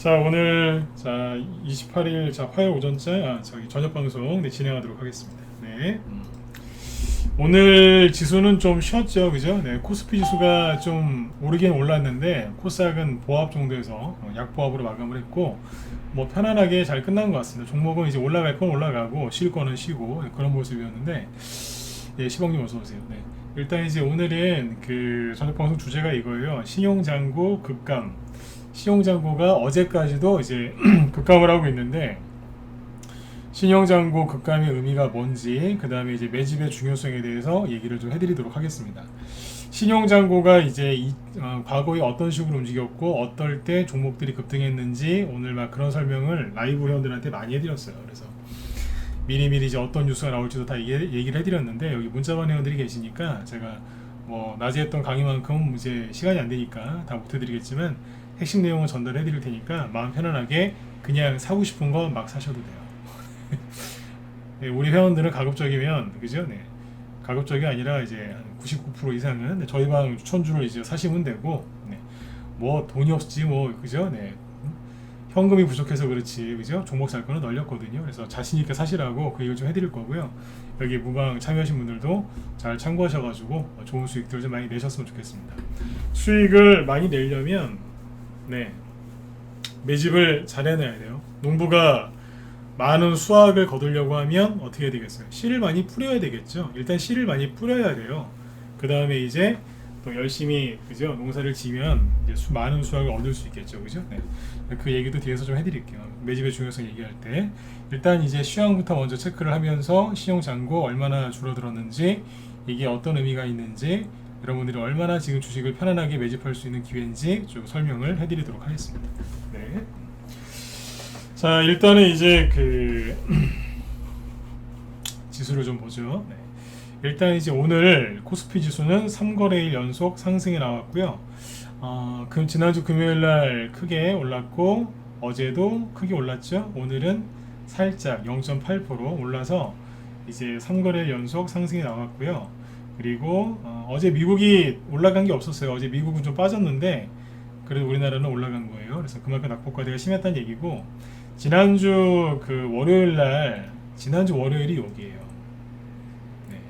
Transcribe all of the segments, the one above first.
자, 오늘 28일 화요일 오전째 저기 저녁 방송 진행하도록 하겠습니다. 네. 오늘 지수는 좀 쉬었죠, 그죠? 네, 코스피 지수가 좀 오르긴 올랐는데 코스닥은 보합 정도에서 약보합으로 마감을 했고 뭐 편안하게 잘 끝난 것 같습니다. 종목은 이제 올라갈 건 올라가고 쉴 거는 쉬고 그런 모습이었는데, 예, 시범님 어서 오세요. 네. 일단 이제 오늘은 그 저녁 방송 주제가 이거예요. 신용장고 급감. 신용장고가 어제까지도 이제 급감을 하고 있는데, 신용장고 급감의 의미가 뭔지, 그 다음에 이제 매집의 중요성에 대해서 얘기를 좀 해드리도록 하겠습니다. 신용장고가 이제 과거에 어떤 식으로 움직였고 어떨 때 종목들이 급등했는지 오늘 막 그런 설명을 라이브 회원들한테 많이 해드렸어요. 그래서 미리미리 이제 어떤 뉴스가 나올지도 다 얘기를 해드렸는데, 여기 문자반 회원들이 계시니까 제가 뭐 낮에 했던 강의만큼 이제 시간이 안 되니까 다 못 해드리겠지만 핵심 내용을 전달해 드릴 테니까 마음 편안하게 그냥 사고 싶은 거 막 사셔도 돼요. 네, 우리 회원들은 가급적이면, 그죠? 네. 가급적이 아니라 이제 한 99% 이상은 저희 방 추천주를 이제 사시면 되고, 네. 뭐 돈이 없지 뭐, 그죠? 네. 현금이 부족해서 그렇지, 그죠? 종목 살 거는 널렸거든요. 그래서 자신 있게 사시라고 그 얘기를 좀 해드릴 거고요. 여기 무방 참여하신 분들도 잘 참고하셔가지고 좋은 수익들 좀 많이 내셨으면 좋겠습니다. 수익을 많이 내려면, 네, 매집을 잘 해놔야 돼요. 농부가 많은 수확을 거두려고 하면 어떻게 해야 되겠어요? 씨를 많이 뿌려야 되겠죠. 일단 씨를 많이 뿌려야 돼요. 그 다음에 이제 또 열심히, 그죠? 농사를 지면 이제 많은 수확을 얻을 수 있겠죠, 그죠? 네. 그 얘기도 뒤에서 좀 해드릴게요. 매집의 중요성 얘기할 때 일단 이제 시황부터 먼저 체크를 하면서 신용잔고 얼마나 줄어들었는지, 이게 어떤 의미가 있는지, 여러분들이 얼마나 지금 주식을 편안하게 매집할 수 있는 기회인지 좀 설명을 해드리도록 하겠습니다. 네. 자, 일단은 이제 그 지수를 좀 보죠. 네. 일단 이제 오늘 코스피 지수는 3거래일 연속 상승에 나왔고요. 지난주 금요일날 크게 올랐고 어제도 크게 올랐죠. 오늘은 살짝 0.8% 올라서 이제 3거래일 연속 상승에 나왔고요. 그리고 어제 미국이 올라간 게 없었어요. 어제 미국은 좀 빠졌는데 그래도 우리나라는 올라간 거예요. 그래서 그만큼 낙폭과대가 심했다는 얘기고, 지난주 그 지난주 월요일이 여기에요. 네.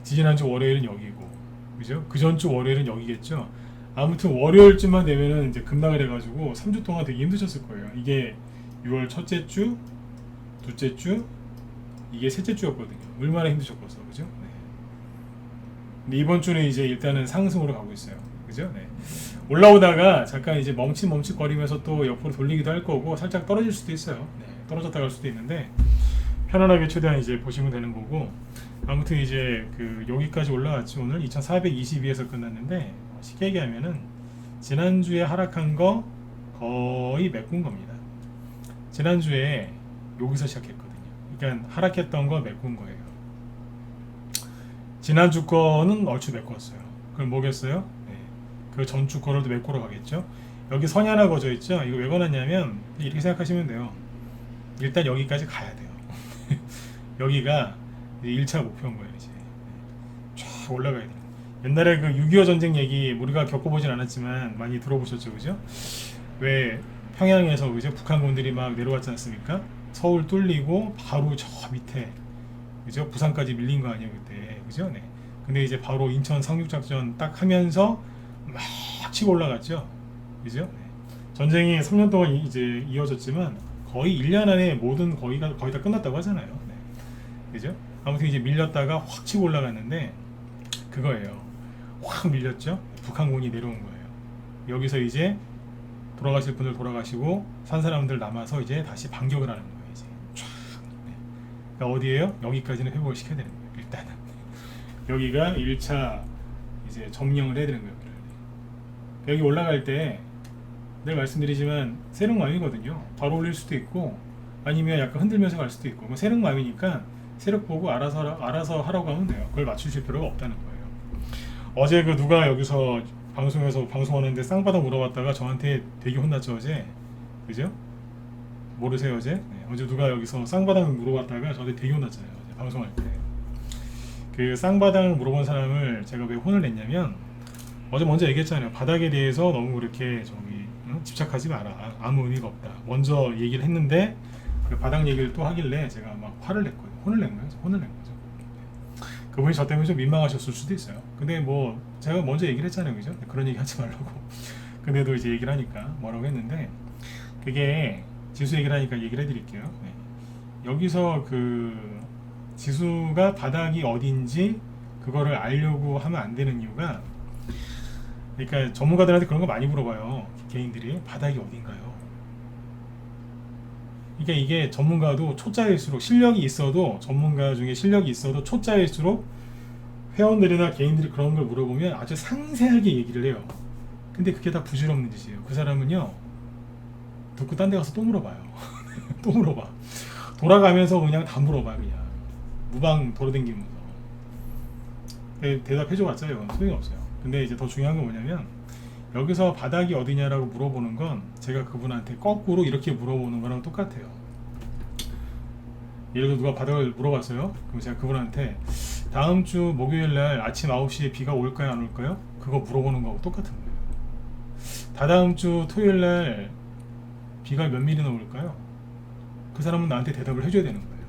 지난주 월요일은 여기고, 그죠? 그 전주 월요일은 여기겠죠. 아무튼 월요일쯤만 되면은 이제 급락을 해가지고 3주 동안 되게 힘드셨을 거예요. 이게 6월 첫째 주, 둘째 주, 이게 셋째 주였거든요. 얼마나 힘드셨겠어, 그죠? 네. 근데 이번 주는 이제 일단은 상승으로 가고 있어요. 그죠? 네. 올라오다가 잠깐 이제 멈칫멈칫거리면서 또 옆으로 돌리기도 할 거고 살짝 떨어질 수도 있어요. 네. 떨어졌다 갈 수도 있는데 편안하게 최대한 이제 보시면 되는 거고, 아무튼 이제 그 여기까지 올라왔지. 오늘 2422에서 끝났는데 쉽게 얘기하면은 지난주에 하락한 거 거의 메꾼 겁니다. 지난주에 여기서 시작했거든요. 그러니까 하락했던 거 메꾼 거예요. 지난주 거는 얼추 메꿨어요. 그럼 뭐겠어요? 네. 그 전주 거를도 메꾸러 가겠죠. 여기 선이 하나 거져 있죠. 이거 왜 거놨냐면 이렇게 생각하시면 돼요. 일단 여기까지 가야 돼요. 여기가 1차 목표인 거예요. 이제 쫙 올라가야 돼요. 옛날에 그 6.25 전쟁 얘기 우리가 겪어보진 않았지만 많이 들어보셨죠, 그죠? 왜 평양에서, 그죠? 북한군들이 막 내려왔지 않습니까? 서울 뚫리고 바로 저 밑에, 그죠? 부산까지 밀린 거 아니에요 그때, 그죠? 네. 근데 이제 바로 인천 상륙작전 딱 하면서 막 치고 올라갔죠, 그죠? 네. 전쟁이 3년 동안 이제 이어졌지만 거의 1년 안에 모든 거의 다 끝났다고 하잖아요. 네. 그죠? 아무튼 이제 밀렸다가 확 치고 올라갔는데 그거예요. 확 밀렸죠. 북한군이 내려온 거예요. 여기서 이제 돌아가실 분들 돌아가시고 산 사람들 남아서 이제 다시 반격을 하는 거예요. 이제 쫙. 네. 그러니까 어디에요? 여기까지는 회복을 시켜야 되는 거예요. 일단은 여기가 1차 이제 점령을 해야 되는 거예요. 여기 올라갈 때 늘 말씀드리지만 세력맘이거든요. 바로 올릴 수도 있고 아니면 약간 흔들면서 갈 수도 있고, 세력맘이니까 세력 보고 알아서 하라고 하면 돼요. 그걸 맞추실 필요가 없다는 거예요. 어제 그 누가 여기서 방송에서 방송하는데 쌍바닥 물어봤다가 저한테 되게 혼났죠, 어제. 그죠? 모르세요, 어제? 네, 어제 누가 여기서 쌍바닥 물어봤다가 저한테 되게 혼났잖아요, 어제 방송할 때. 그 쌍바닥을 물어본 사람을 제가 왜 혼을 냈냐면, 어제 먼저 얘기했잖아요. 바닥에 대해서 너무 그렇게 집착하지 마라. 아무 의미가 없다. 먼저 얘기를 했는데 그 바닥 얘기를 또 하길래 제가 막 화를 냈거든요. 혼을 낸 거죠. 혼을 낸 거죠. 그분이 저 때문에 좀 민망하셨을 수도 있어요. 근데 뭐 제가 먼저 얘기를 했잖아요, 그죠? 그런 얘기 하지 말라고. 근데도 이제 얘기를 하니까 뭐라고 했는데, 그게 지수 얘기를 하니까 얘기를 해드릴게요. 네. 여기서 그 지수가 바닥이 어딘지 그거를 알려고 하면 안 되는 이유가, 그러니까 전문가들한테 그런 거 많이 물어봐요. 개인들이 바닥이 어딘가요? 그러니까 이게 전문가도 초짜일수록, 실력이 있어도, 전문가 중에 실력이 있어도 초짜일수록 회원들이나 개인들이 그런 걸 물어보면 아주 상세하게 얘기를 해요. 근데 그게 다 부질없는 짓이에요. 그 사람은요, 듣고 딴 데 가서 또 물어봐요. 또 물어봐. 돌아가면서 그냥 다 물어봐. 그냥 무방 돌아다니면서 대답해줘 봤자요, 소용이 없어요. 근데 이제 더 중요한 건 뭐냐면, 여기서 바닥이 어디냐라고 물어보는 건 제가 그분한테 거꾸로 이렇게 물어보는 거랑 똑같아요. 예를 들어 누가 바닥을 물어봤어요. 그럼 제가 그분한테 다음 주 목요일 날 아침 9시에 비가 올까요 안 올까요? 그거 물어보는 거하고 똑같은 거예요. 다다음 주 토요일 날 비가 몇 밀리나 올까요? 그 사람은 나한테 대답을 해줘야 되는 거예요.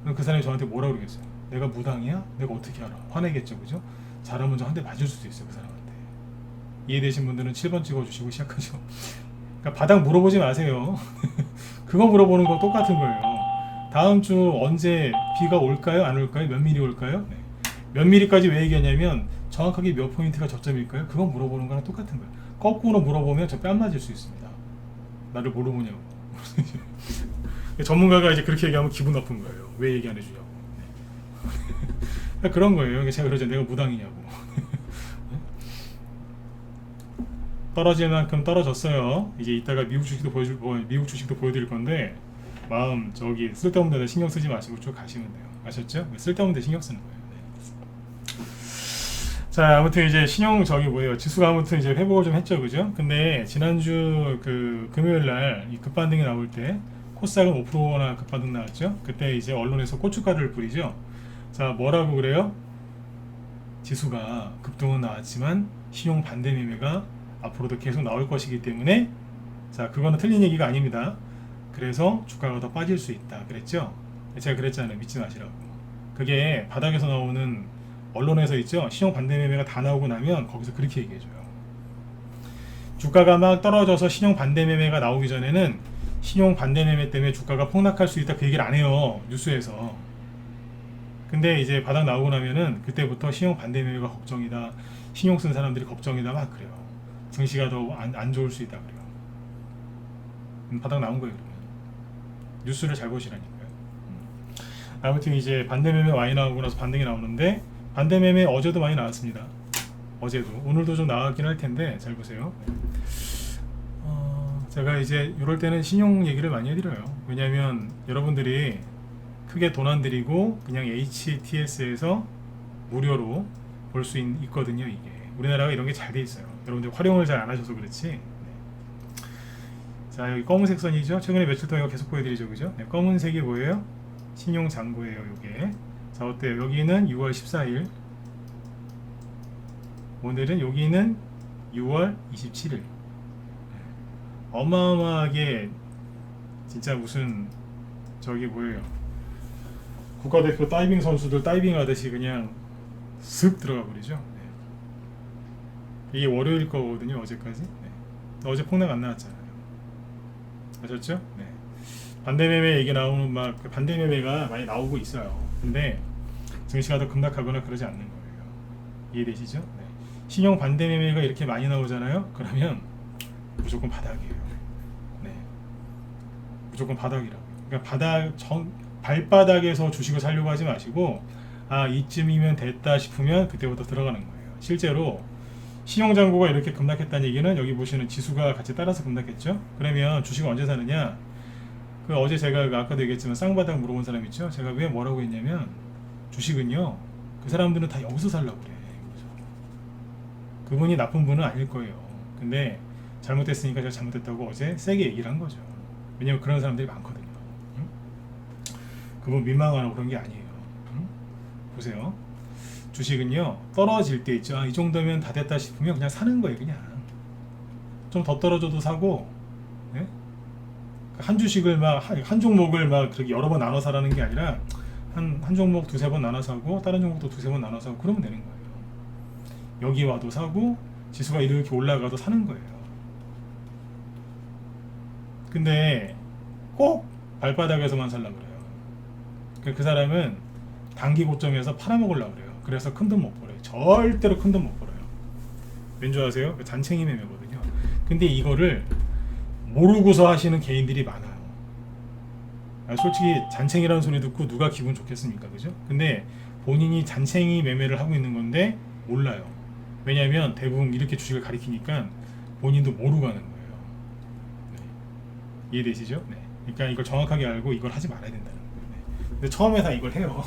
그럼 그 사람이 저한테 뭐라고 그러겠어요? 내가 무당이야? 내가 어떻게 알아? 화내겠죠, 그죠? 잘하면 저 한 대 맞을 수도 있어요, 그 사람한테. 이해되신 분들은 7번 찍어주시고 시작하죠. 그러니까 바닥 물어보지 마세요. 그거 물어보는 거 똑같은 거예요. 다음 주 언제 비가 올까요? 안 올까요? 몇 미리 올까요? 네. 몇 미리까지 왜 얘기하냐면 정확하게 몇 포인트가 저점일까요? 그거 물어보는 거랑 똑같은 거예요. 거꾸로 물어보면 저 뺨 맞을 수 있습니다. 나를 모르느냐고. 전문가가 이제 그렇게 얘기하면 기분 나쁜 거예요. 왜 얘기 안 해주냐고. 네. 그런 거예요. 제가 그러죠. 내가 무당이냐고. 떨어질 만큼 떨어졌어요. 이제 이따가 미국 주식도 보여드릴 건데, 마음 저기 쓸데없는 데다 신경 쓰지 마시고 쭉 가시면 돼요. 아셨죠? 쓸데없는 데 신경 쓰는 거예요. 네. 자, 아무튼 이제 신용 저기 뭐예요? 지수가 아무튼 이제 회복을 좀 했죠, 그죠? 근데 지난주 그 금요일 날 이 급반등이 나올 때 코스닥은 5%나 급반등 나왔죠? 그때 이제 언론에서 고춧가루를 뿌리죠. 자, 뭐라고 그래요? 지수가 급등은 나왔지만 신용 반대 매매가 앞으로도 계속 나올 것이기 때문에, 자, 그거는 틀린 얘기가 아닙니다. 그래서 주가가 더 빠질 수 있다 그랬죠. 제가 그랬잖아요. 믿지 마시라고. 그게 바닥에서 나오는 언론에서 있죠. 신용 반대 매매가 다 나오고 나면 거기서 그렇게 얘기해줘요. 주가가 막 떨어져서 신용 반대 매매가 나오기 전에는 신용 반대 매매 때문에 주가가 폭락할 수 있다 그 얘기를 안 해요, 뉴스에서. 근데 이제 바닥 나오고 나면은 그때부터 신용 반대 매매가 걱정이다, 신용 쓴 사람들이 걱정이다 막 그래요. 증시가 더 안 좋을 수 있다 그래요. 바닥 나온 거예요. 그러면 뉴스를 잘 보시라니까요. 아무튼 이제 반대 매매 많이 나오고 나서 반등이 나오는데, 반대 매매 어제도 많이 나왔습니다. 어제도, 오늘도 좀 나왔긴 할 텐데 잘 보세요. 제가 이제 이럴 때는 신용 얘기를 많이 해드려요. 왜냐하면 여러분들이 크게 돈 안 들이고 그냥 HTS에서 무료로 볼 수 있거든요. 이게 우리나라가 이런 게 잘 돼 있어요. 여러분들 활용을 잘 안 하셔서 그렇지. 네. 자, 여기 검은색 선이죠. 최근에 며칠 동안 계속 보여드리죠, 그죠? 네, 검은색이 뭐예요? 신용 잔고예요, 요게. 자, 어때요? 여기는 6월 14일, 오늘은 여기는 6월 27일. 어마어마하게 진짜 무슨 저기 뭐예요? 국가대표 다이빙 선수들 다이빙 하듯이 그냥 슥 들어가 버리죠. 네. 이게 월요일 거거든요, 어제까지. 네. 어제 폭락 안 나왔잖아요. 아셨죠? 네. 반대매매 얘기 나오는 막 반대매매가 많이 나오고 있어요. 근데 증시가 더 급락하거나 그러지 않는 거예요. 이해되시죠? 네. 신용 반대매매가 이렇게 많이 나오잖아요. 그러면 무조건 바닥이에요. 네. 무조건 바닥이라고요. 그러니까 발바닥에서 주식을 사려고 하지 마시고, 아, 이쯤이면 됐다 싶으면 그때부터 들어가는 거예요. 실제로 신용잔고가 이렇게 급락했다는 얘기는 여기 보시는 지수가 같이 따라서 급락했죠. 그러면 주식을 언제 사느냐? 그 어제 제가 아까도 얘기했지만 쌍바닥 물어본 사람 있죠. 제가 왜 뭐라고 했냐면, 주식은요, 그 사람들은 다 여기서 살라고 그래. 그분이 나쁜 분은 아닐 거예요. 근데 잘못됐으니까 제가 잘못됐다고 어제 세게 얘기를 한 거죠. 왜냐면 그런 사람들이 많거든요. 응? 그분 민망하고 그런 게 아니에요. 응? 보세요. 주식은요, 떨어질 때 있죠. 아, 이 정도면 다 됐다 싶으면 그냥 사는 거예요. 그냥 좀 더 떨어져도 사고, 예? 한 주식을 막 한 종목을 막 그렇게 여러 번 나눠 사라는 게 아니라 한 종목 두세 번 나눠 사고 다른 종목도 두세 번 나눠 사고 그러면 되는 거예요. 여기 와도 사고 지수가 이렇게 올라가도 사는 거예요. 근데 꼭 발바닥에서만 살려고 그래요. 그 사람은 단기 고점에서 팔아먹으려고 그래요. 그래서 큰 돈 못 벌어요. 절대로 큰 돈 못 벌어요. 왠지 아세요? 잔챙이 매매거든요. 근데 이거를 모르고서 하시는 개인들이 많아요. 솔직히 잔챙이라는 소리 듣고 누가 기분 좋겠습니까? 그죠? 근데 본인이 잔챙이 매매를 하고 있는 건데 몰라요. 왜냐하면 대부분 이렇게 주식을 가리키니까 본인도 모르고 하는 거예요. 네. 이해되시죠? 네. 그러니까 이걸 정확하게 알고 이걸 하지 말아야 된다는 거예요. 네. 근데 처음에 다 이걸 해요.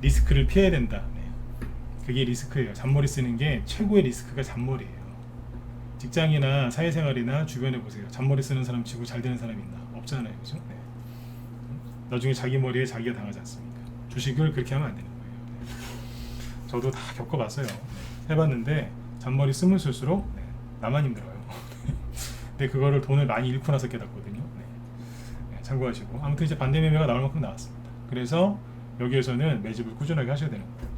리스크를 피해야 된다. 네. 그게 리스크예요. 잔머리 쓰는 게 최고의 리스크가 잔머리예요. 직장이나 사회생활이나 주변에 보세요. 잔머리 쓰는 사람 치고 잘 되는 사람이 있나? 없잖아요. 그죠? 네. 나중에 자기 머리에 자기가 당하지 않습니까? 주식을 그렇게 하면 안 되는 거예요. 네. 저도 다 겪어봤어요. 네. 해봤는데 잔머리 쓰면 쓸수록 네. 나만 힘들어요. 근데 그거를 돈을 많이 잃고 나서 깨닫거든요. 네. 네, 참고하시고 아무튼 이제 반대 매매가 나올 만큼 나왔습니다. 그래서 여기에서는 매집을 꾸준하게 하셔야 되는 거예요.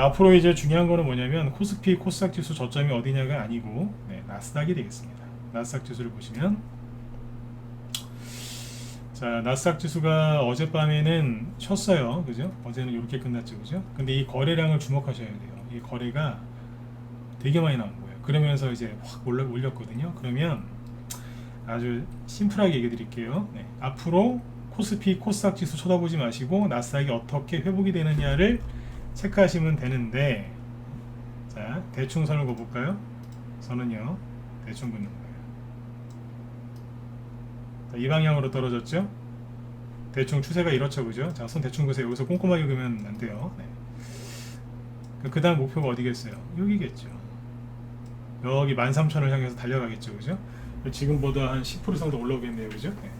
앞으로 이제 중요한 거는 뭐냐면 코스피 코스닥 지수 저점이 어디냐가 아니고 네, 나스닥이 되겠습니다. 나스닥 지수를 보시면 자 나스닥 지수가 어젯밤에는 쉬었어요. 그죠? 어제는 이렇게 끝났죠. 그죠? 근데 이 거래량을 주목하셔야 돼요. 이 거래가 되게 많이 나온 거예요. 그러면서 이제 확 올렸거든요. 그러면 아주 심플하게 얘기해 드릴게요. 네, 앞으로 코스피 코스닥 지수 쳐다보지 마시고 나스닥이 어떻게 회복이 되느냐를 체크하시면 되는데 자 대충 선을 그어볼까요? 선은요 대충 긋는 거예요. 자, 이 방향으로 떨어졌죠? 대충 추세가 이렇죠, 그죠? 자, 손 대충 그으세요. 여기서 꼼꼼하게 그으면 안 돼요. 네. 그 다음 목표가 어디겠어요? 여기겠죠. 여기 13,000을 향해서 달려가겠죠, 그죠? 지금보다 한 10% 정도 올라오겠네요, 그죠? 네.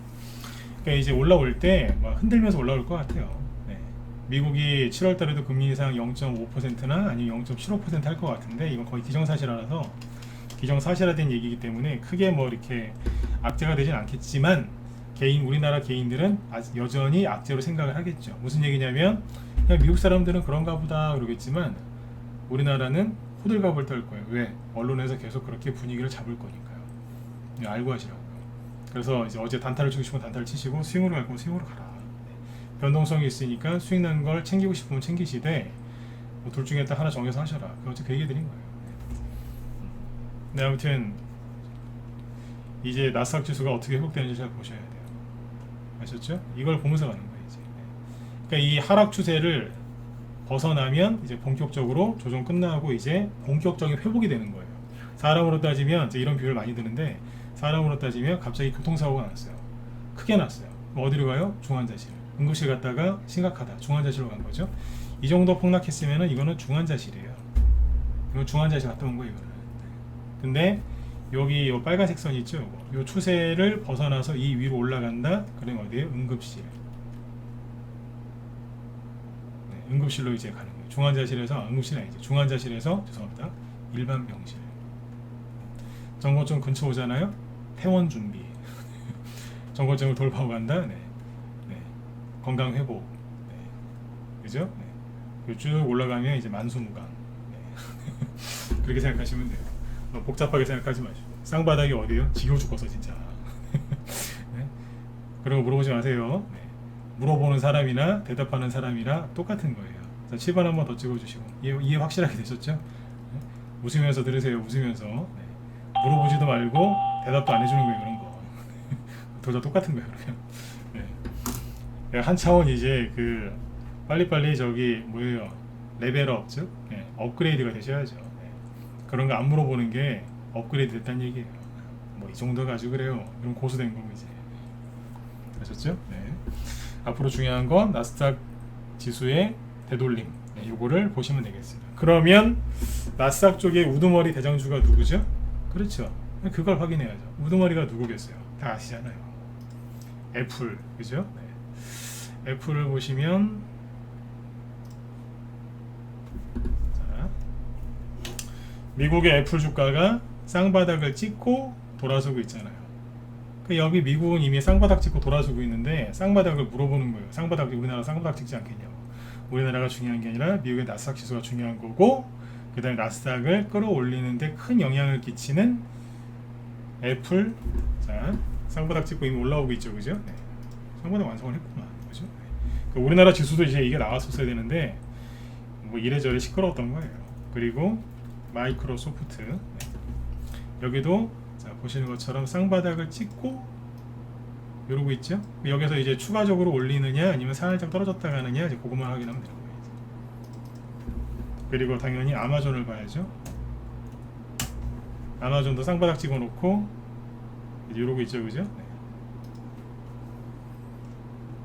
그러니까 이제 올라올 때 막 흔들면서 올라올 것 같아요. 네. 미국이 7월 달에도 금리 인상 0.5%나 아니면 0.75% 할 것 같은데 이건 거의 기정사실화라서 기정사실화된 얘기이기 때문에 크게 뭐 이렇게 악재가 되진 않겠지만 우리나라 개인들은 여전히 악재로 생각을 하겠죠. 무슨 얘기냐면 그냥 미국 사람들은 그런가 보다 그러겠지만 우리나라는 호들갑을 떨 거예요. 왜? 언론에서 계속 그렇게 분위기를 잡을 거니까요. 알고 하시라고요. 그래서 이제 어제 단타를 치고 싶으면 단타를 치시고 스윙으로 갈 거면 스윙으로 가라. 변동성이 있으니까 수익 난 걸 챙기고 싶으면 챙기시되 뭐 둘 중에 딱 하나 정해서 하셔라. 어제 그 얘기 드린 거예요. 네, 아무튼 이제 나스닥 지수가 어떻게 회복되는지 잘 보셔야 돼요. 아셨죠? 이걸 보면서 가는 거예요. 이제. 그러니까 이 하락 추세를 벗어나면 이제 본격적으로 조정 끝나고 이제 본격적인 회복이 되는 거예요. 사람으로 따지면 이제 이런 비유를 많이 드는데 사람으로 따지면 갑자기 교통사고가 났어요. 크게 났어요. 어디로 가요? 중환자실. 응급실 갔다가 심각하다. 중환자실로 간 거죠. 이 정도 폭락했으면 이거는 중환자실이에요. 이건 중환자실 갔다 온 거예요. 이거는. 근데 여기 요 빨간색 선 있죠? 요 추세를 벗어나서 이 위로 올라간다. 그러면 어디에? 응급실. 네, 응급실로 이제 가는 거예요. 중환자실에서 응급실 아니죠. 중환자실에서 죄송합니다. 일반 병실. 정거점 근처 오잖아요. 퇴원 준비. 정거점을 돌파하고 간다. 네. 네. 건강 회복. 네. 그죠? 네. 쭉 올라가면 이제 만수무강. 네. 그렇게 생각하시면 돼요. 복잡하게 생각하지 마시고 쌍바닥이 어디요? 지겨워 죽어서 진짜. 네? 그리고 물어보지 마세요. 네. 물어보는 사람이나 대답하는 사람이랑 똑같은 거예요. 자, 7번 한번 더 찍어주시고 이해 확실하게 되셨죠? 네? 웃으면서 들으세요. 웃으면서. 네. 물어보지도 말고 대답도 안 해주는 거예요. 그런 거. 둘 다 똑같은 거예요. 그러면. 네. 한 차원 이제 그 빨리빨리 저기 뭐예요? 레벨업 즉 네. 업그레이드가 되셔야죠. 그런 거 안 물어보는 게 업그레이드 됐다는 얘기예요. 뭐 이 정도 가지고 그래요. 이런 고수된 거고 이제. 아셨죠? 네. 앞으로 중요한 건 나스닥 지수의 되돌림. 네, 요거를 보시면 되겠습니다. 그러면 나스닥 쪽에 우두머리 대장주가 누구죠? 그렇죠. 그걸 확인해야죠. 우두머리가 누구겠어요? 다 아시잖아요. 애플, 그죠? 네. 애플을 보시면 미국의 애플 주가가 쌍바닥을 찍고 돌아서고 있잖아요. 그 여기 미국은 이미 쌍바닥 찍고 돌아서고 있는데 쌍바닥을 물어보는 거예요. 쌍바닥 우리나라 쌍바닥 찍지 않겠냐고. 우리나라가 중요한 게 아니라 미국의 나스닥 지수가 중요한 거고, 그 다음에 나스닥을 끌어올리는데 큰 영향을 끼치는 애플. 자, 쌍바닥 찍고 이미 올라오고 있죠, 그죠? 네. 쌍바닥 완성을 했구만, 그죠? 네. 그 우리나라 지수도 이제 이게 나왔었어야 되는데 뭐 이래저래 시끄러웠던 거예요. 그리고 마이크로소프트, 네. 여기도 자, 보시는 것처럼 쌍바닥을 찍고 이러고 있죠. 여기서 이제 추가적으로 올리느냐 아니면 살짝 떨어졌다 가느냐, 이제 그것만 확인하면 되는 거예요. 그리고 당연히 아마존을 봐야죠. 아마존도 쌍바닥 찍어놓고 이러고 있죠, 그죠? 네.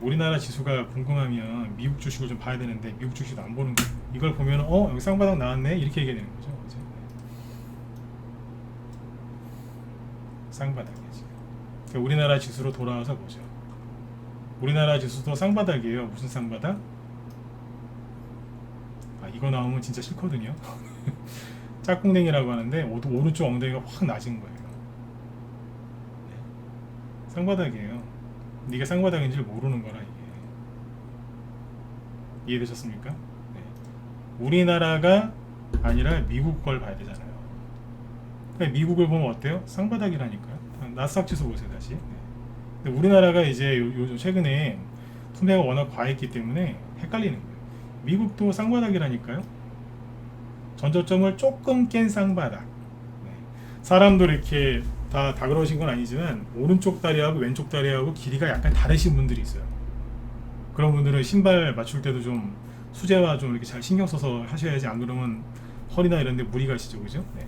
우리나라 지수가 궁금하면 미국 주식을 좀 봐야 되는데 미국 주식도 안 보는 거예요. 이걸 보면 여기 쌍바닥 나왔네 이렇게 얘기해야 되는 거죠, 그죠? 네. 쌍바닥이에요 지금. 그러니까 우리나라 지수로 돌아와서 보죠. 우리나라 지수도 쌍바닥이에요. 무슨 쌍바닥? 이거 나오면 진짜 싫거든요. 짝꿍댕이라고 하는데 오른쪽 엉덩이가 확 낮은 거예요. 네. 쌍바닥이에요. 네가 쌍바닥인지 모르는 거라 이게. 이해되셨습니까? 네. 우리나라가 아니라 미국 걸 봐야 되잖아요. 그러니까 미국을 보면 어때요? 쌍바닥이라니까요. 나스닥 지수 보세요 다시. 네. 근데 우리나라가 이제 요즘 최근에 투매가 워낙 과했기 때문에 헷갈리는 거예요. 미국도 쌍바닥이라니까요. 전저점을 조금 깬 쌍바닥. 네. 사람도 이렇게 다 그러신 건 아니지만 오른쪽 다리하고 왼쪽 다리하고 길이가 약간 다르신 분들이 있어요. 그런 분들은 신발 맞출 때도 좀 수제화 좀 이렇게 잘 신경 써서 하셔야지, 안 그러면 허리나 이런 데 무리 가시죠, 그죠? 네.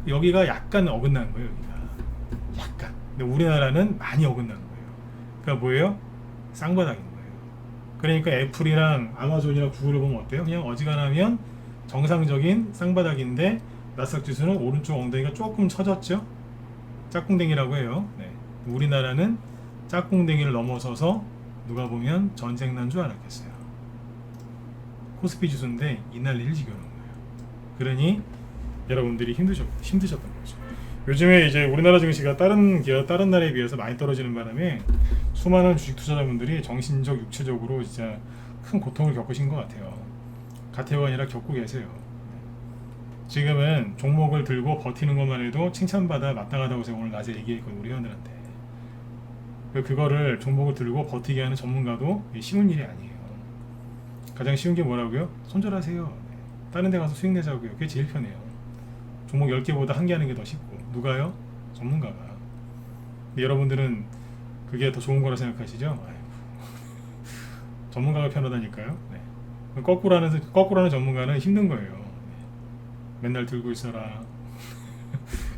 여기가 약간 어긋난 거예요, 여기가. 약간. 근데 우리나라는 많이 어긋난 거예요. 그러니까 뭐예요? 쌍바닥인 거예요. 그러니까 애플이랑 아마존이랑 구글을 보면 어때요? 그냥 어지간하면 정상적인 쌍바닥인데 나스닥 지수는 오른쪽 엉덩이가 조금 처졌죠? 짝꿍댕이라고 해요. 네. 우리나라는 짝꿍댕이를 넘어서서 누가 보면 전쟁 난 줄 알았겠어요. 코스피 지수인데 이날리를 지겨놓은 거예요. 그러니 여러분들이 힘드셨던 거죠. 요즘에 이제 우리나라 증시가 다른 나라에 비해서 많이 떨어지는 바람에 수많은 주식 투자자분들이 정신적, 육체적으로 진짜 큰 고통을 겪으신 것 같아요. 가태가 아니라 겪고 계세요. 지금은 종목을 들고 버티는 것만 해도 칭찬받아 마땅하다고 제가 오늘 낮에 얘기했거든요, 우리 회원들한테. 그거를 종목을 들고 버티게 하는 전문가도 쉬운 일이 아니에요. 가장 쉬운 게 뭐라고요? 손절하세요. 다른 데 가서 수익 내자고요. 그게 제일 편해요. 종목 10개보다 1개 하는 게 더 쉽고. 누가요? 전문가가. 근데 여러분들은 그게 더 좋은 거라 생각하시죠? 아이고. 전문가가 편하다니까요. 네. 거꾸로 하는 전문가는 힘든 거예요. 네. 맨날 들고 있어라.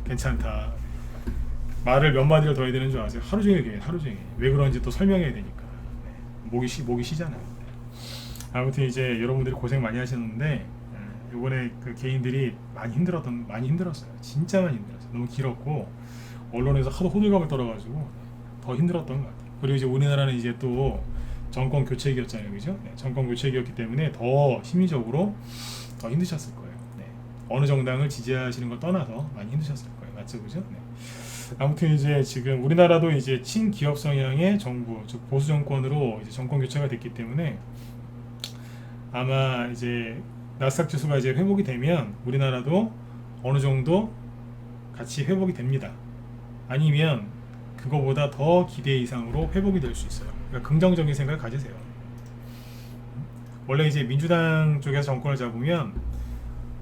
괜찮다. 말을 몇 마디를 더 해야 되는 줄 아세요? 하루 종일 얘기해요. 하루 종일. 왜 그런지 또 설명해야 되니까. 네. 목이 쉬잖아요. 네. 아무튼 이제 여러분들이 고생 많이 하셨는데 이번에 그 개인들이 많이 힘들었어요. 진짜 많이 힘들었어요. 너무 길었고 언론에서 하도 호들갑을 떨어가지고 더 힘들었던 것 같아요. 그리고 이제 우리나라는 이제 또 정권 교체기였잖아요, 그죠? 네, 정권 교체기였기 때문에 더 심리적으로 더 힘드셨을 거예요. 네. 어느 정당을 지지하시는 걸 떠나서 많이 힘드셨을 거예요, 맞죠, 그죠? 네. 아무튼 이제 지금 우리나라도 이제 친기업 성향의 정부, 즉 보수 정권으로 이제 정권 교체가 됐기 때문에 아마 이제 나스닥 지수가 이제 회복이 되면 우리나라도 어느 정도 같이 회복이 됩니다. 아니면 그거보다 더 기대 이상으로 회복이 될 수 있어요. 그러니까 긍정적인 생각을 가지세요. 원래 이제 민주당 쪽에서 정권을 잡으면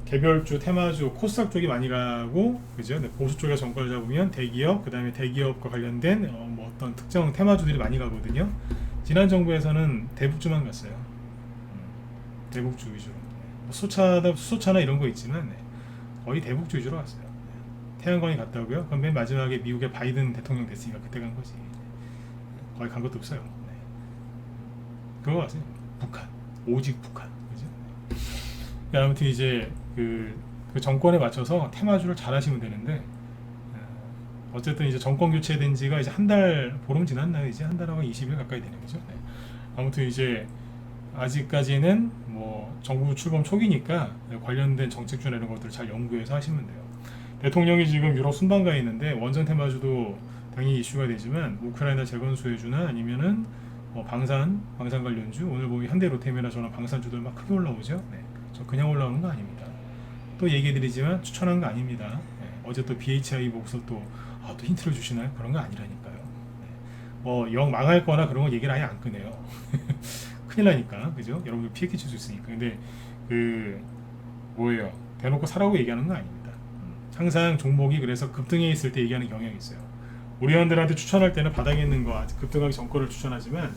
개별주, 테마주, 코스닥 쪽이 많이 가고, 그죠? 네, 보수 쪽에서 정권을 잡으면 대기업, 그 다음에 대기업과 관련된 뭐 어떤 특정 테마주들이 많이 가거든요. 지난 정부에서는 대북주만 갔어요. 대북주 위주로. 수소차나 이런 거 있지만 거의 대북주 위주로 갔어요. 태양광이 갔다고요? 그럼 맨 마지막에 미국의 바이든 대통령 됐으니까 그때 간 거지. 거의 간 것도 없어요. 그거 아세요? 북한. 오직 북한. 그죠? 아무튼 이제 그 정권에 맞춰서 테마주를 잘 하시면 되는데, 어쨌든 이제 정권 교체된 지가 이제 한 달, 보름 지났나요? 이제 한 달하고 20일 가까이 되는 거죠. 아무튼 이제 아직까지는 뭐 정부 출범 초기니까 관련된 정책주나 이런 것들을 잘 연구해서 하시면 돼요. 대통령이 지금 유럽 순방가에 있는데 원전 테마주도 당연히 이슈가 되지만 우크라이나 재건 수혜주나 아니면은 방산 관련주 오늘 보면 현대로템이나 저런 방산주들 막 크게 올라오죠. 네. 저 그냥 올라오는 거 아닙니다. 또 얘기해드리지만 추천한 거 아닙니다. 네. 어제 또 BHI 보고서 또 힌트를 주시나요? 그런 거 아니라니까요. 네. 영 망할 거나 그런 거 얘기를 아예 안 꺼내요. 큰일 나니까 그죠? 여러분들 피해 끼칠 수 있으니까. 근데 뭐예요? 대놓고 사라고 얘기하는 거 아닙니다. 항상 종목이 그래서 급등해 있을 때 얘기하는 경향이 있어요. 우리 회원들한테 추천할 때는 바닥에 있는 거 아직 급등하기 전 거를 추천하지만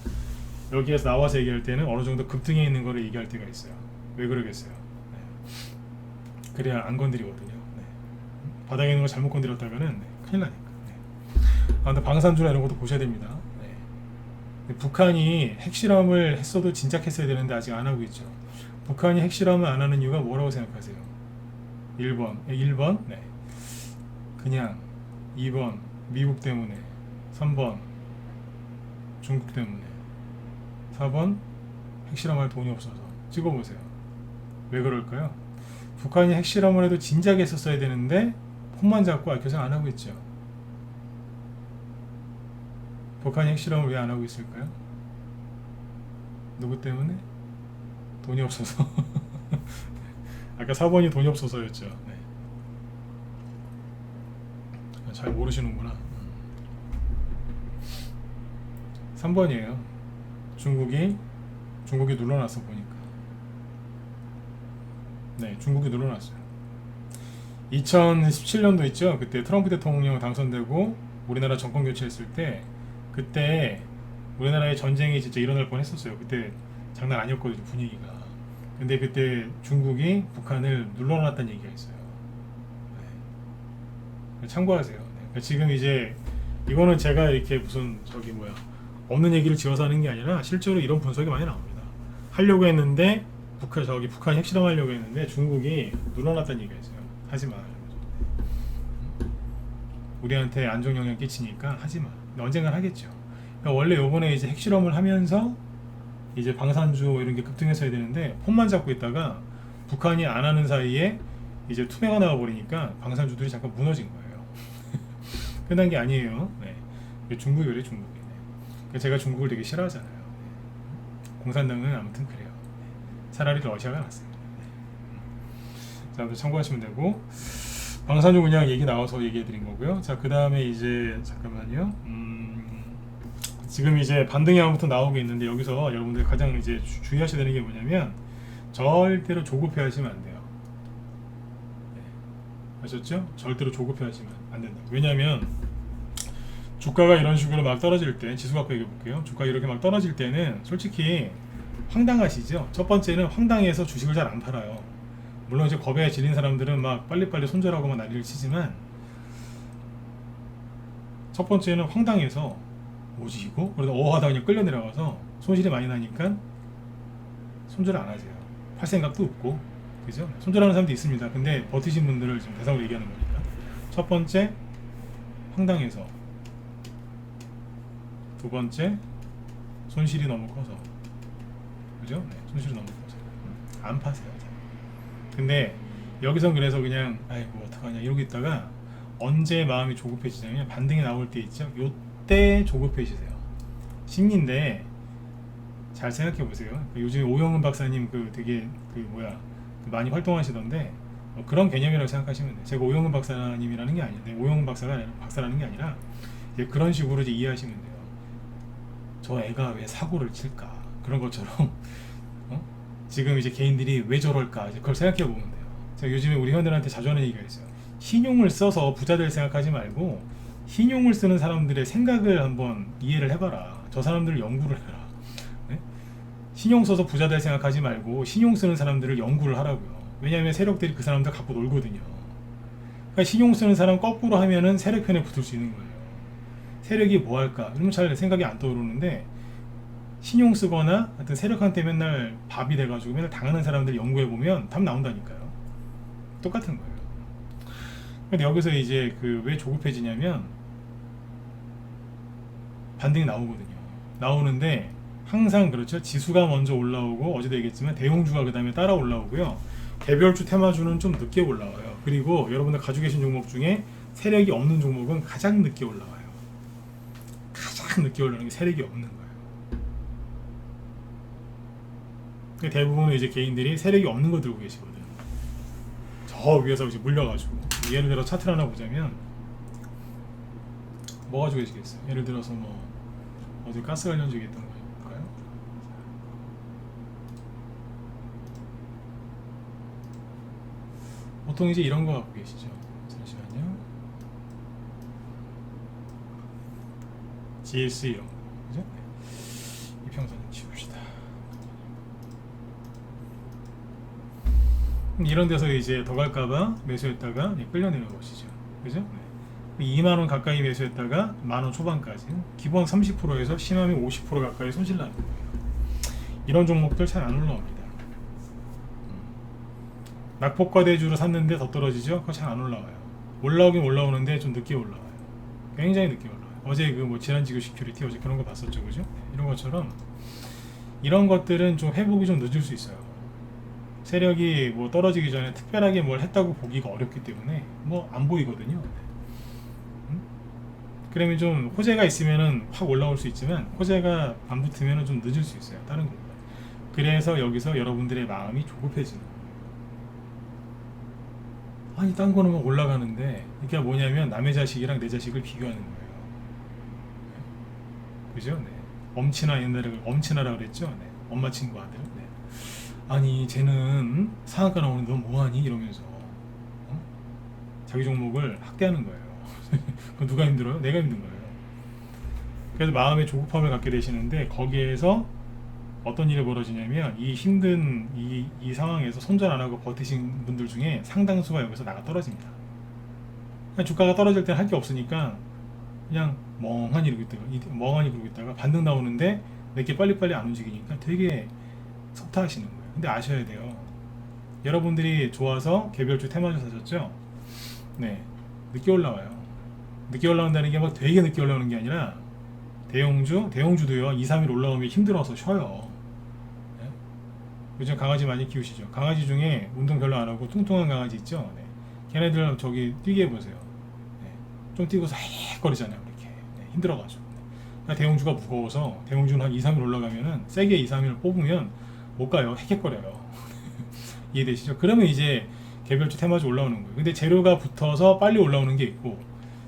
여기에서 나와서 얘기할 때는 어느 정도 급등해 있는 거를 얘기할 때가 있어요. 왜 그러겠어요? 네. 그래야 안 건드리거든요. 네. 바닥에 있는 거 잘못 건드렸다가는 큰일 나니까. 네. 근데 방산주나 이런 것도 보셔야 됩니다. 네. 북한이 핵실험을 했어도 진작 했어야 되는데 아직 안 하고 있죠. 북한이 핵실험을 안 하는 이유가 뭐라고 생각하세요? 1번 네. 그냥 2번 미국 때문에 3번 중국 때문에 4번 핵실험할 돈이 없어서 찍어보세요. 왜 그럴까요? 북한이 핵실험을 해도 진작에 했었어야 되는데 폰만 잡고 아껴서 안 하고 있죠. 북한이 핵실험을 왜 안 하고 있을까요? 누구 때문에? 돈이 없어서. 아까 4번이 돈이 없어서였죠. 네. 잘 모르시는구나. 3번이에요. 중국이 눌러놨어 보니까. 네, 중국이 눌러놨어요. 2017년도 있죠. 그때 트럼프 대통령 당선되고 우리나라 정권 교체했을 때 그때 우리나라의 전쟁이 진짜 일어날 뻔했었어요. 그때 장난 아니었거든요, 분위기가. 근데 그때 중국이 북한을 눌러놨다는 얘기가 있어요. 네. 참고하세요. 네. 그러니까 지금 이제 이거는 제가 이렇게 무슨 없는 얘기를 지어서 하는 게 아니라 실제로 이런 분석이 많이 나옵니다. 하려고 했는데 북한이 핵실험하려고 했는데 중국이 눌러놨다는 얘기가 있어요. 하지 마. 우리한테 안 좋은 영향 끼치니까 하지 마. 근데 언젠간 하겠죠. 그러니까 원래 요번에 이제 핵실험을 하면서 이제 방산주 이런 게 급등했어야 되는데 폰만 잡고 있다가 북한이 안 하는 사이에 이제 투매가 나와 버리니까 방산주들이 잠깐 무너진 거예요. 끝난 게 아니에요. 네. 중국이 그래 중국이. 네. 제가 중국을 되게 싫어하잖아요. 네. 공산당은 아무튼 그래요. 네. 차라리 러시아가 낫습니다. 네. 자, 아무튼 참고하시면 되고 방산주 그냥 얘기 나와서 얘기해드린 거고요. 자, 그 다음에 이제 잠깐만요. 지금 이제 반등이 아무튼 나오고 있는데 여기서 여러분들 가장 이제 주의하셔야 되는 게 뭐냐면 절대로 조급해 하시면 안 돼요. 네. 아셨죠? 절대로 조급해 하시면 안 된다. 왜냐면 주가가 이런 식으로 막 떨어질 때 지수 갖고 얘기해 볼게요. 주가가 이렇게 막 떨어질 때는 솔직히 황당하시죠? 첫 번째는 황당해서 주식을 잘 안 팔아요. 물론 이제 겁에 질린 사람들은 막 빨리빨리 손절하고 막 난리를 치지만 첫 번째는 황당해서 뭐지 이거? 그래서 하다 그냥 끌려 내려가서 손실이 많이 나니까 손절 안 하세요. 팔 생각도 없고, 그죠? 손절하는 사람도 있습니다. 근데 버티신 분들을 지금 대상으로 얘기하는 거니까. 첫 번째, 황당해서. 두 번째, 손실이 너무 커서. 그죠? 네, 손실이 너무 커서. 안 파세요. 근데 여기선 그래서 그냥 아이고 어떡하냐 이러고 있다가 언제 마음이 조급해지냐면 반등이 나올 때 있죠? 요때 조급해지세요. 심리인데 잘 생각해 보세요. 요즘에 오영훈 박사님 되게 많이 활동하시던데 그런 개념이라고 생각하시면 돼요. 제가 오영훈 박사님이라는 게 아닌데 오영훈 박사라는 게 아니라 이제 그런 식으로 이제 이해하시면 돼요. 저 애가 왜 사고를 칠까 그런 것처럼 지금 이제 개인들이 왜 저럴까 이제 그걸 생각해 보면 돼요. 제가 요즘에 우리 회원들한테 자주 하는 얘기가 있어요. 신용을 써서 부자 될 생각하지 말고 신용을 쓰는 사람들의 생각을 한번 이해를 해봐라. 저 사람들을 연구를 해라. 네? 신용 써서 부자 될 생각하지 말고 신용 쓰는 사람들을 연구를 하라고요. 왜냐하면 세력들이 그 사람들 갖고 놀거든요. 그러니까 신용 쓰는 사람 거꾸로 하면은 세력 편에 붙을 수 있는 거예요. 세력이 뭐 할까? 이러면 잘 생각이 안 떠오르는데 신용 쓰거나 하여튼 세력한테 맨날 밥이 돼가지고 맨날 당하는 사람들 연구해보면 답 나온다니까요. 똑같은 거예요. 근데 여기서 이제 왜 조급해지냐면 반등이 나오거든요. 나오는데 항상 그렇죠. 지수가 먼저 올라오고 어제도 얘기했지만 대형주가 그 다음에 따라 올라오고요. 개별주 테마주는 좀 늦게 올라와요. 그리고 여러분들 가지고 계신 종목 중에 세력이 없는 종목은 가장 늦게 올라와요. 가장 늦게 올라오는 게 세력이 없는 거예요. 대부분은 이제 개인들이 세력이 없는 거 들고 계시거든요. 저 위에서 이제 물려가지고, 예를 들어 차트를 하나 보자면 뭐 가지고 계시겠어요? 예를 들어서 뭐 어디 가스 관련주에 있던 거일까요? 보통 이제 이런 거 갖고 계시죠. 잠시만요. GS 이런 거, 그죠? 네. 이평선 좀 지웁시다. 이런 데서 이제 더 갈까봐 매수했다가 끌려 내려오시죠, 그죠? 네. 2만원 가까이 매수했다가 만원 초반까지 기본 30%에서 심하면 50% 가까이 손실 나는 거예요. 이런 종목들 잘 안 올라옵니다. 낙폭과대주로 샀는데 더 떨어지죠? 그거 잘 안 올라와요. 올라오긴 올라오는데 좀 늦게 올라와요. 굉장히 늦게 올라와요. 어제 그 뭐 지난지구 시큐리티 어제 그런 거 봤었죠, 그죠? 이런 것처럼 이런 것들은 좀 회복이 좀 늦을 수 있어요. 세력이 뭐 떨어지기 전에 특별하게 뭘 했다고 보기가 어렵기 때문에 뭐 안 보이거든요. 그러면 좀 호재가 있으면은 확 올라올 수 있지만 호재가 안 붙으면은 좀 늦을 수 있어요. 다른 것보다. 그래서 여기서 여러분들의 마음이 조급해지는 거예요. 아니 딴 거는 막 올라가는데 이게 뭐냐면 남의 자식이랑 내 자식을 비교하는 거예요. 그죠? 네. 엄친아, 옛날에 엄친아라 그랬죠? 네. 엄마 친구 아들. 네. 아니 쟤는 상한가 나오는데 너 뭐하니? 이러면서 자기 종목을 학대하는 거예요. 그럼 누가 힘들어요? 내가 힘든 거예요. 그래서 마음의 조급함을 갖게 되시는데 거기에서 어떤 일이 벌어지냐면 이 힘든 이 상황에서 손절 안 하고 버티신 분들 중에 상당수가 여기서 나가 떨어집니다. 그냥 주가가 떨어질 때는 할 게 없으니까 그냥 멍하니 그러고 있다가 반등 나오는데 내게 빨리빨리 안 움직이니까 되게 속타하시는 거예요. 근데 아셔야 돼요. 여러분들이 좋아서 개별주 테마주 사셨죠? 네, 늦게 올라와요. 늦게 올라온다는 게 막 되게 늦게 올라오는 게 아니라 대형주도요 2, 3일 올라오면 힘들어서 쉬어요. 네? 요즘 강아지 많이 키우시죠? 강아지 중에 운동 별로 안 하고 뚱뚱한 강아지 있죠? 네. 걔네들 저기 뛰게 해보세요. 네. 좀 뛰고서 헥거리잖아요. 이렇게 네. 힘들어가지고. 네. 대형주가 무거워서 대형주는 한 2, 3일 올라가면은 세게 2, 3일 뽑으면 못 가요. 헥헥거려요. 이해되시죠? 그러면 이제 개별주 테마주 올라오는 거예요. 근데 재료가 붙어서 빨리 올라오는 게 있고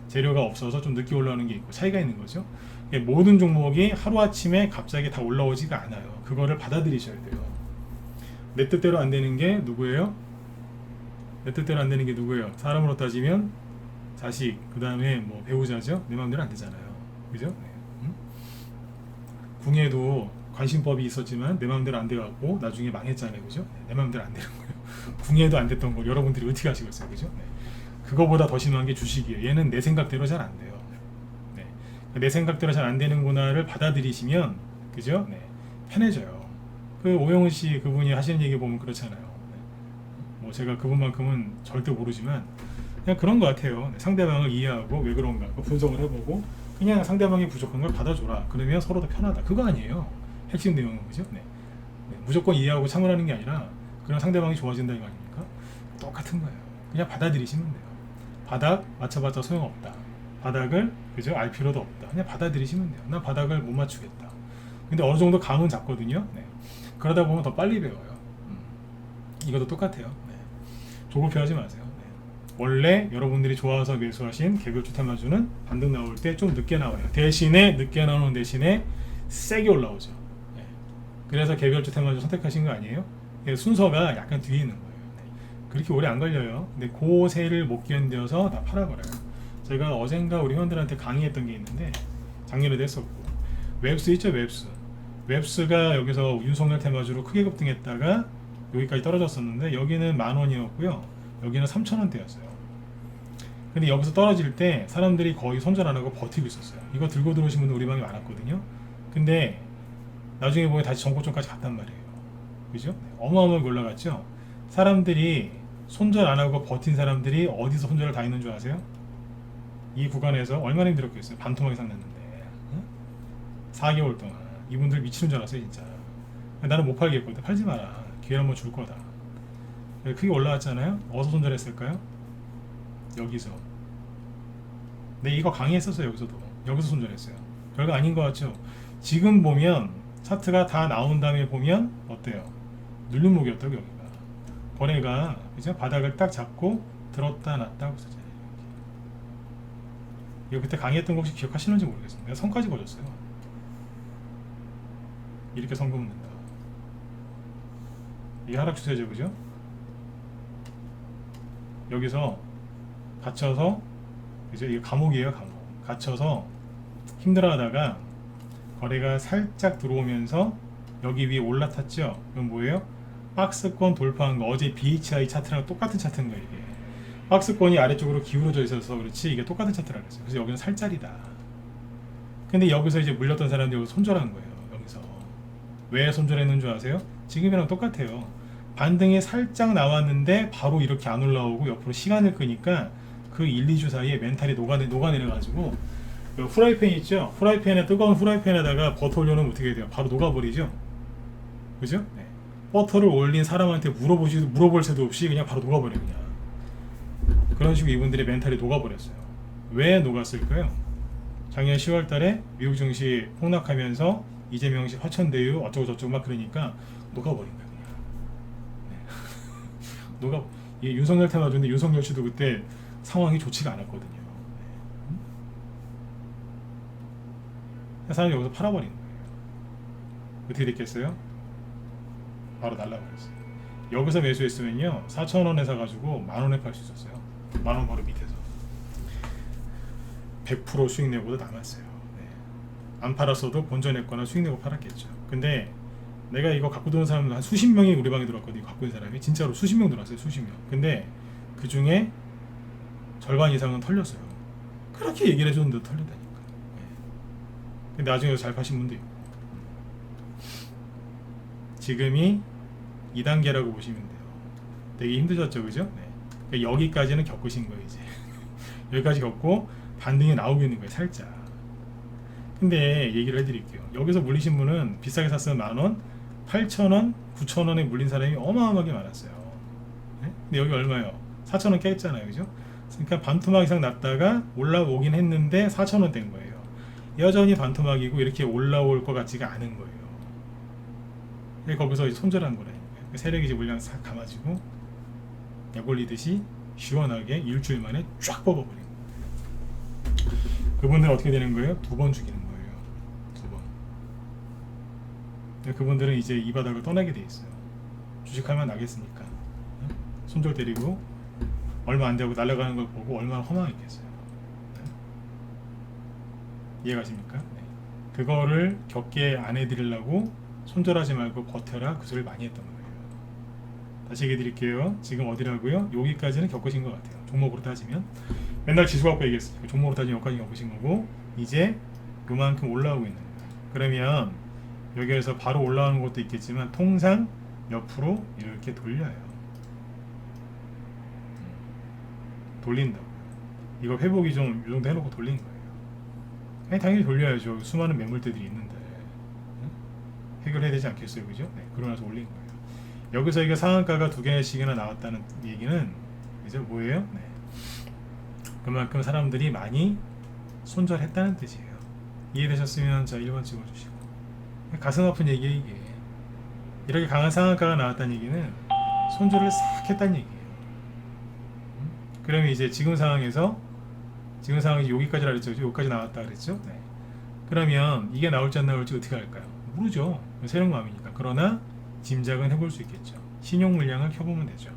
재료가 없어서 좀 늦게 올라오는 게 있고 차이가 있는 거죠. 모든 종목이 하루아침에 갑자기 다 올라오지가 않아요. 그거를 받아들이셔야 돼요. 내 뜻대로 안 되는 게 누구예요? 내 뜻대로 안 되는 게 누구예요? 사람으로 따지면 자식, 그 다음에 뭐 배우자죠? 내 마음대로 안 되잖아요. 그죠? 네. 궁예도 관심법이 있었지만 내 마음대로 안 돼갖고 나중에 망했잖아요. 그죠? 네. 내 마음대로 안 되는 거예요. 궁예도 안 됐던 걸 여러분들이 어떻게 하시겠어요? 그죠? 네. 그거보다 더 심한 게 주식이에요. 얘는 내 생각대로 잘 안 돼요. 네. 내 생각대로 잘 안 되는구나를 받아들이시면, 그죠? 네. 편해져요. 그 오영훈 씨 그분이 하시는 얘기 보면 그렇잖아요. 네. 뭐 제가 그분만큼은 절대 모르지만 그냥 그런 것 같아요. 네. 상대방을 이해하고 왜 그런가 분석을 해보고 그냥 상대방이 부족한 걸 받아줘라. 그러면 서로 더 편하다. 그거 아니에요. 핵심 내용은 그죠? 네. 네. 무조건 이해하고 참으라는 게 아니라 그럼 상대방이 좋아진다 이거 아닙니까? 똑같은 거예요. 그냥 받아들이시면 돼요. 바닥 맞춰봤자 소용없다. 바닥을 그죠? 알 필요도 없다. 그냥 받아들이시면 돼요. 나 바닥을 못 맞추겠다. 근데 어느 정도 감은 잡거든요. 네. 그러다 보면 더 빨리 배워요. 이것도 똑같아요. 네. 조급해하지 마세요. 네. 원래 여러분들이 좋아서 매수하신 개별주 테마주는 반등 나올 때 좀 늦게 나와요. 대신에 늦게 나오는 대신에 세게 올라오죠. 네. 그래서 개별주 테마주 선택하신 거 아니에요? 순서가 약간 뒤에 있는 거예요. 그렇게 오래 안 걸려요. 근데 고세를 못 견뎌서 다 팔아버려요. 제가 어젠가 우리 회원들한테 강의했던 게 있는데 작년에도 했었고 웹스 있죠. 웹스가 여기서 윤석열 테마주로 크게 급등했다가 여기까지 떨어졌었는데 여기는 10,000원이었고요. 여기는 3,000원대였어요. 근데 여기서 떨어질 때 사람들이 거의 손절 안 하고 버티고 있었어요. 이거 들고 들어오신 분들 우리 방에 많았거든요. 근데 나중에 보면 다시 전고점까지 갔단 말이에요. 그죠? 어마어마하게 올라갔죠. 사람들이 손절 안 하고 버틴 사람들이 어디서 손절을 다 있는 줄 아세요? 이 구간에서 얼마나 힘들었겠어요. 반토막이 샀는데 4개월 동안 이분들 미치는 줄 알았어요. 진짜 나는 못 팔겠거든. 팔지 마라. 기회를 한번 줄 거다. 크게 올라왔잖아요. 어디서 손절했을까요? 여기서. 근데 이거 강의했었어요. 여기서 손절했어요. 별거 아닌 것 같죠? 지금 보면 차트가 다 나온 다음에 보면 어때요? 눌림목이었다고 여기가. 거래가 이제 바닥을 딱 잡고 들었다 놨다 하고 있었잖아요. 이거 그때 강의했던 거 혹시 기억하시는지 모르겠습니다. 선까지 거졌어요. 이렇게 선 긋는다. 이게 하락 추세죠, 그죠? 여기서 갇혀서 이제 이게 감옥이에요, 감옥. 갇혀서 힘들어하다가 거래가 살짝 들어오면서 여기 위에 올라탔죠. 이건 뭐예요? 박스권 돌파한 거. 어제 BHI 차트랑 똑같은 차트인 거예요. 이게 박스권이 아래쪽으로 기울어져 있어서 그렇지 이게 똑같은 차트라고 했어요. 그래서 여기는 살짜리다. 근데 여기서 이제 물렸던 사람들이 손절한 거예요. 여기서 왜 손절했는 줄 아세요? 지금이랑 똑같아요. 반등이 살짝 나왔는데 바로 이렇게 안 올라오고 옆으로 시간을 끄니까 그 1, 2주 사이에 멘탈이 녹아내려가지고 후라이팬 있죠? 뜨거운 후라이팬에다가 버터 올려놓으면 어떻게 돼요? 바로 녹아버리죠? 그죠? 네. 버터를 올린 사람한테 물어볼 새도 없이 그냥 바로 녹아버려요. 그냥. 그런 식으로 이분들의 멘탈이 녹아버렸어요. 왜 녹았을까요? 작년 10월 달에 미국 증시 폭락하면서 이재명 씨 화천대유 어쩌고저쩌고 막 그러니까 녹아버린 거예요. 그냥. 이 윤석열 테마주인데 윤석열 씨도 그때 상황이 좋지가 않았거든요. 사람이 여기서 팔아버린 거예요. 어떻게 됐겠어요? 바로 날라버렸어요. 여기서 매수했으면요 4,000원에 사가지고 만원에 팔 수 있었어요. 만원 바로 밑에서 100% 수익 내고도 남았어요. 네. 안 팔았어도 본전했거나 수익 내고 팔았겠죠. 근데 내가 이거 갖고 들어온 사람들 한 수십 명이 우리 방에 들어왔거든요. 갖고 있는 사람이 진짜로 수십 명 들어왔어요. 수십 명. 근데 그 중에 절반 이상은 털렸어요. 그렇게 얘기를 해줬는데도 털린다니까. 네. 근데 나중에 잘 파신 분도 있고. 지금이 2단계라고 보시면 돼요. 되게 힘드셨죠, 그죠? 네. 그러니까 여기까지는 겪으신 거예요, 이제. 여기까지 겪고 반등이 나오고 있는 거예요, 살짝. 근데 얘기를 해드릴게요. 여기서 물리신 분은 비싸게 샀으면 만원, 8,000원, 9,000원에 물린 사람이 어마어마하게 많았어요. 네? 근데 여기 얼마예요? 4,000원 깼잖아요, 그죠? 그러니까 반토막 이상 났다가 올라오긴 했는데 4,000원 된 거예요. 여전히 반토막이고 이렇게 올라올 것 같지가 않은 거예요. 거기서 손절한 거라니까요. 세력이 이제 물량 싹 감아지고 약 올리듯이 시원하게 일주일 만에 쫙 뽑아버린 거예요. 그분들은 어떻게 되는 거예요? 2번 죽이는 거예요. 2번. 그분들은 이제 이 바닥을 떠나게 돼 있어요. 주식하면 나겠습니까? 손절 때리고 얼마 안 되고 날아가는 걸 보고 얼마나 허망했겠어요. 이해가십니까? 네. 그거를 겪게 안 해드리려고 손절하지 말고 버텨라 그 소리를 많이 했던 거예요. 다시 얘기해 드릴게요. 지금 어디라고요? 여기까지는 겪으신 것 같아요. 종목으로 따지면 맨날 지수 갖고 얘기했어요. 종목으로 따지면 여기까지 겪으신 거고 이제 요만큼 올라오고 있는 거예요. 그러면 여기에서 바로 올라오는 것도 있겠지만 통상 옆으로 이렇게 돌려요. 돌린다고요. 이거 회복이 좀 이 정도 해놓고 돌린 거예요. 아니, 당연히 돌려야죠. 수많은 매물대들이 있는데 해결해야 되지 않겠어요, 그죠? 네, 그러나서 올린 거예요. 여기서 이게 상한가가 2개씩이나 나왔다는 얘기는 이제 뭐예요? 네. 그만큼 사람들이 많이 손절했다는 뜻이에요. 이해되셨으면 자 1번 찍어주시고. 가슴 아픈 얘기예요, 이게. 이렇게 강한 상한가가 나왔다는 얘기는 손절을 싹 했다는 얘기예요. 그러면 이제 지금 상황이 여기까지라 그랬죠. 여기까지 나왔다 그랬죠. 네. 그러면 이게 나올지 안 나올지 어떻게 할까요? 모르죠. 세력 마음이니까. 그러나 짐작은 해볼 수 있겠죠. 신용 물량을 켜보면 되죠.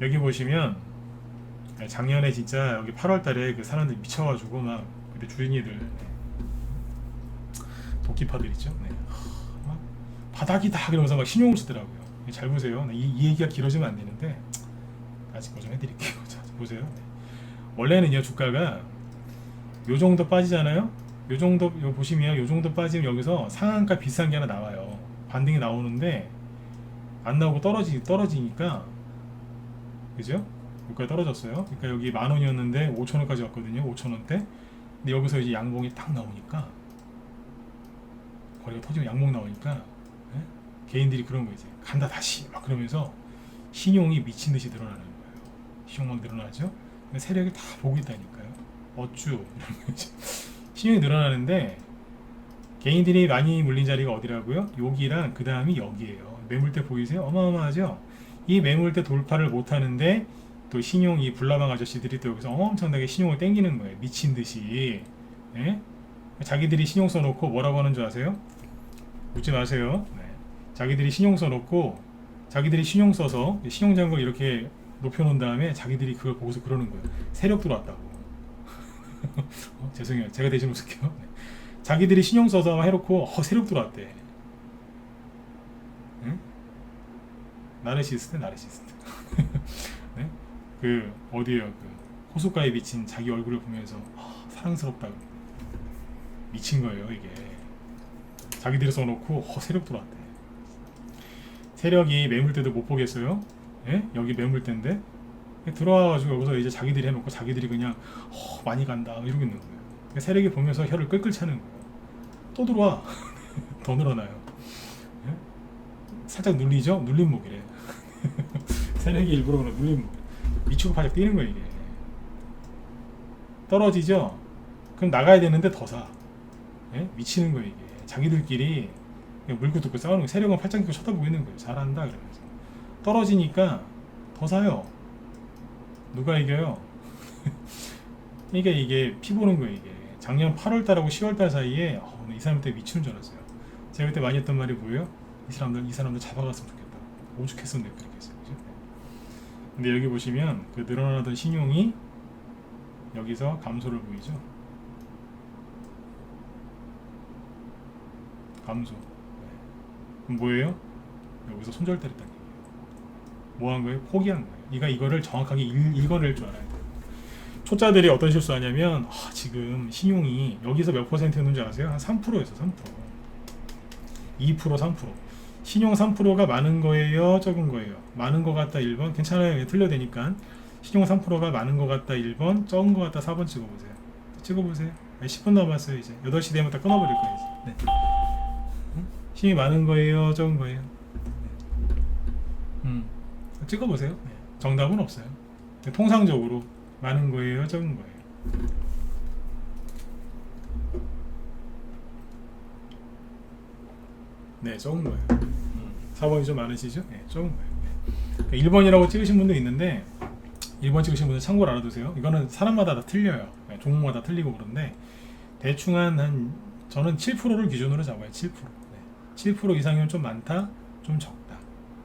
여기 보시면 작년에 진짜 여기 8월달에 그 사람들 미쳐가지고 막 그때 주인이들 도끼파들 있죠. 네. 막 바닥이다 그러면서 막 신용을 쓰더라고요. 잘 보세요. 이 얘기가 길어지면 안 되는데 아직 좀 해드릴게요. 자 보세요. 네. 원래는요 주가가 요 정도 빠지잖아요. 요 정도 보시면 요 정도 빠지면 여기서 상한가 비싼 게 하나 나와요. 반등이 나오는데 안 나오고 떨어지니까 그죠? 여기까지 떨어졌어요. 그러니까 여기 10,000원이었는데 5,000원까지 왔거든요. 5,000원대. 근데 여기서 이제 양봉이 딱 나오니까 거리가 터지고 양봉 나오니까 네? 개인들이 그런 거 이제 간다 다시 막 그러면서 신용이 미친 듯이 늘어나는 거예요. 신용 막 늘어나죠. 근데 세력이 다 보고 있다니까요. 어쭈 이런 거죠. 신용이 늘어나는데 개인들이 많이 물린 자리가 어디라고요? 여기랑 그 다음이 여기에요. 매물대 보이세요? 어마어마하죠. 이 매물대 돌파를 못 하는데 또 신용 이 불나방 아저씨들이 또 여기서 엄청나게 신용을 땡기는 거예요. 미친 듯이. 예? 자기들이 신용 써놓고 뭐라고 하는 줄 아세요? 묻지 마세요. 네. 자기들이 신용 써놓고 자기들이 신용 써서 신용장고 이렇게 높여놓은 다음에 자기들이 그걸 보고서 그러는 거예요. 세력 들어왔다고. 죄송해요. 제가 대신 웃을게요. 네. 자기들이 신용 써서 해놓고 세력 들어왔대. 응? 나르시스트. 네? 그 어디에요? 그 호숫가에 비친 자기 얼굴을 보면서 사랑스럽다. 미친 거예요 이게. 자기들이 써놓고 세력 들어왔대. 세력이 매물대도 못 보겠어요? 예? 여기 매물대인데 들어와가지고 여기서 이제 자기들이 해놓고 자기들이 그냥 많이 간다 이러고 있는 거예요. 그러니까 세력이 보면서 혀를 끌끌 차는 거예요. 또 들어와. 더 늘어나요. 예? 살짝 눌리죠? 눌림목이래. 세력이 일부러 그런 눌림목. 미치고 바짝 뛰는 거예요 이게. 떨어지죠? 그럼 나가야 되는데 더 사. 예? 미치는 거예요 이게. 자기들끼리 물고 뜯고 싸우는 거예요. 세력은 팔짱 끼고 쳐다보고 있는 거예요. 잘한다 그러면서. 떨어지니까 더 사요. 누가 이겨요? 그러니까 이게 피 보는 거예요 이게. 작년 8월달하고 10월달 사이에 이 사람 때문에 미치는 줄 알았어요. 제가 그때 많이 했던 말이 뭐예요? 이 사람들 잡아갔으면 좋겠다. 오죽했으면 그랬겠어요. 그죠? 근데 여기 보시면 그 늘어나던 신용이 여기서 감소를 보이죠? 감소. 그럼 뭐예요? 여기서 손절 때렸다는 얘기예요. 뭐 한 거예요? 포기한 거예요. 네가 이거를 정확하게 읽어낼 줄 알아야 돼요. 초짜들이 어떤 실수하냐면 지금 신용이 여기서 몇 %였는지 아세요? 한 3%였어. 3%. 2%, 3%. 신용 3%가 많은 거예요? 적은 거예요? 많은 거 같다 1번. 괜찮아요. 틀려되니까. 신용 3%가 많은 거 같다 1번, 적은 거 같다 4번 찍어보세요. 찍어보세요. 10분 남았어요. 이제 8시 되면 딱 끊어버릴 거예요. 네. 신용이 많은 거예요? 적은 거예요? 찍어보세요. 네. 정답은 없어요. 통상적으로 많은 거예요? 적은 거예요? 네, 적은 거예요. 4번이 좀 많으시죠? 네, 적은 거예요. 네. 그러니까 1번이라고 찍으신 분도 있는데 1번 찍으신 분들 참고로 알아두세요. 이거는 사람마다 다 틀려요. 네, 종목마다 틀리고 그런데 대충 저는 7%를 기준으로 잡아요. 7%. 네. 7% 이상이면 좀 많다, 좀 적다.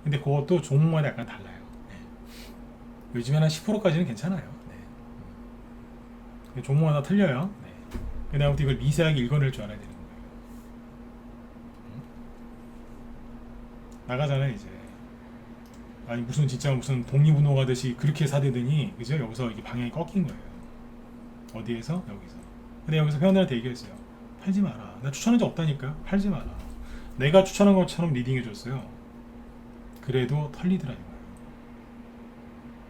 근데 그것도 종목마다 약간 달라요. 네. 요즘에는 한 10%까지는 괜찮아요. 네. 종목마다 틀려요. 네. 그다음부터 이걸 미세하게 읽어낼 줄 알아야 되는 거예요. 나가잖아요 이제. 아니 무슨 독립운동 하듯이 그렇게 사대더니 그죠? 여기서 이게 방향이 꺾인 거예요. 어디에서? 여기서. 근데 여기서 회원들한테 얘기했어요. 팔지 마라. 나 추천한 적 없다니까. 팔지 마라. 내가 추천한 것처럼 리딩 해줬어요. 그래도 털리더라 이거예요.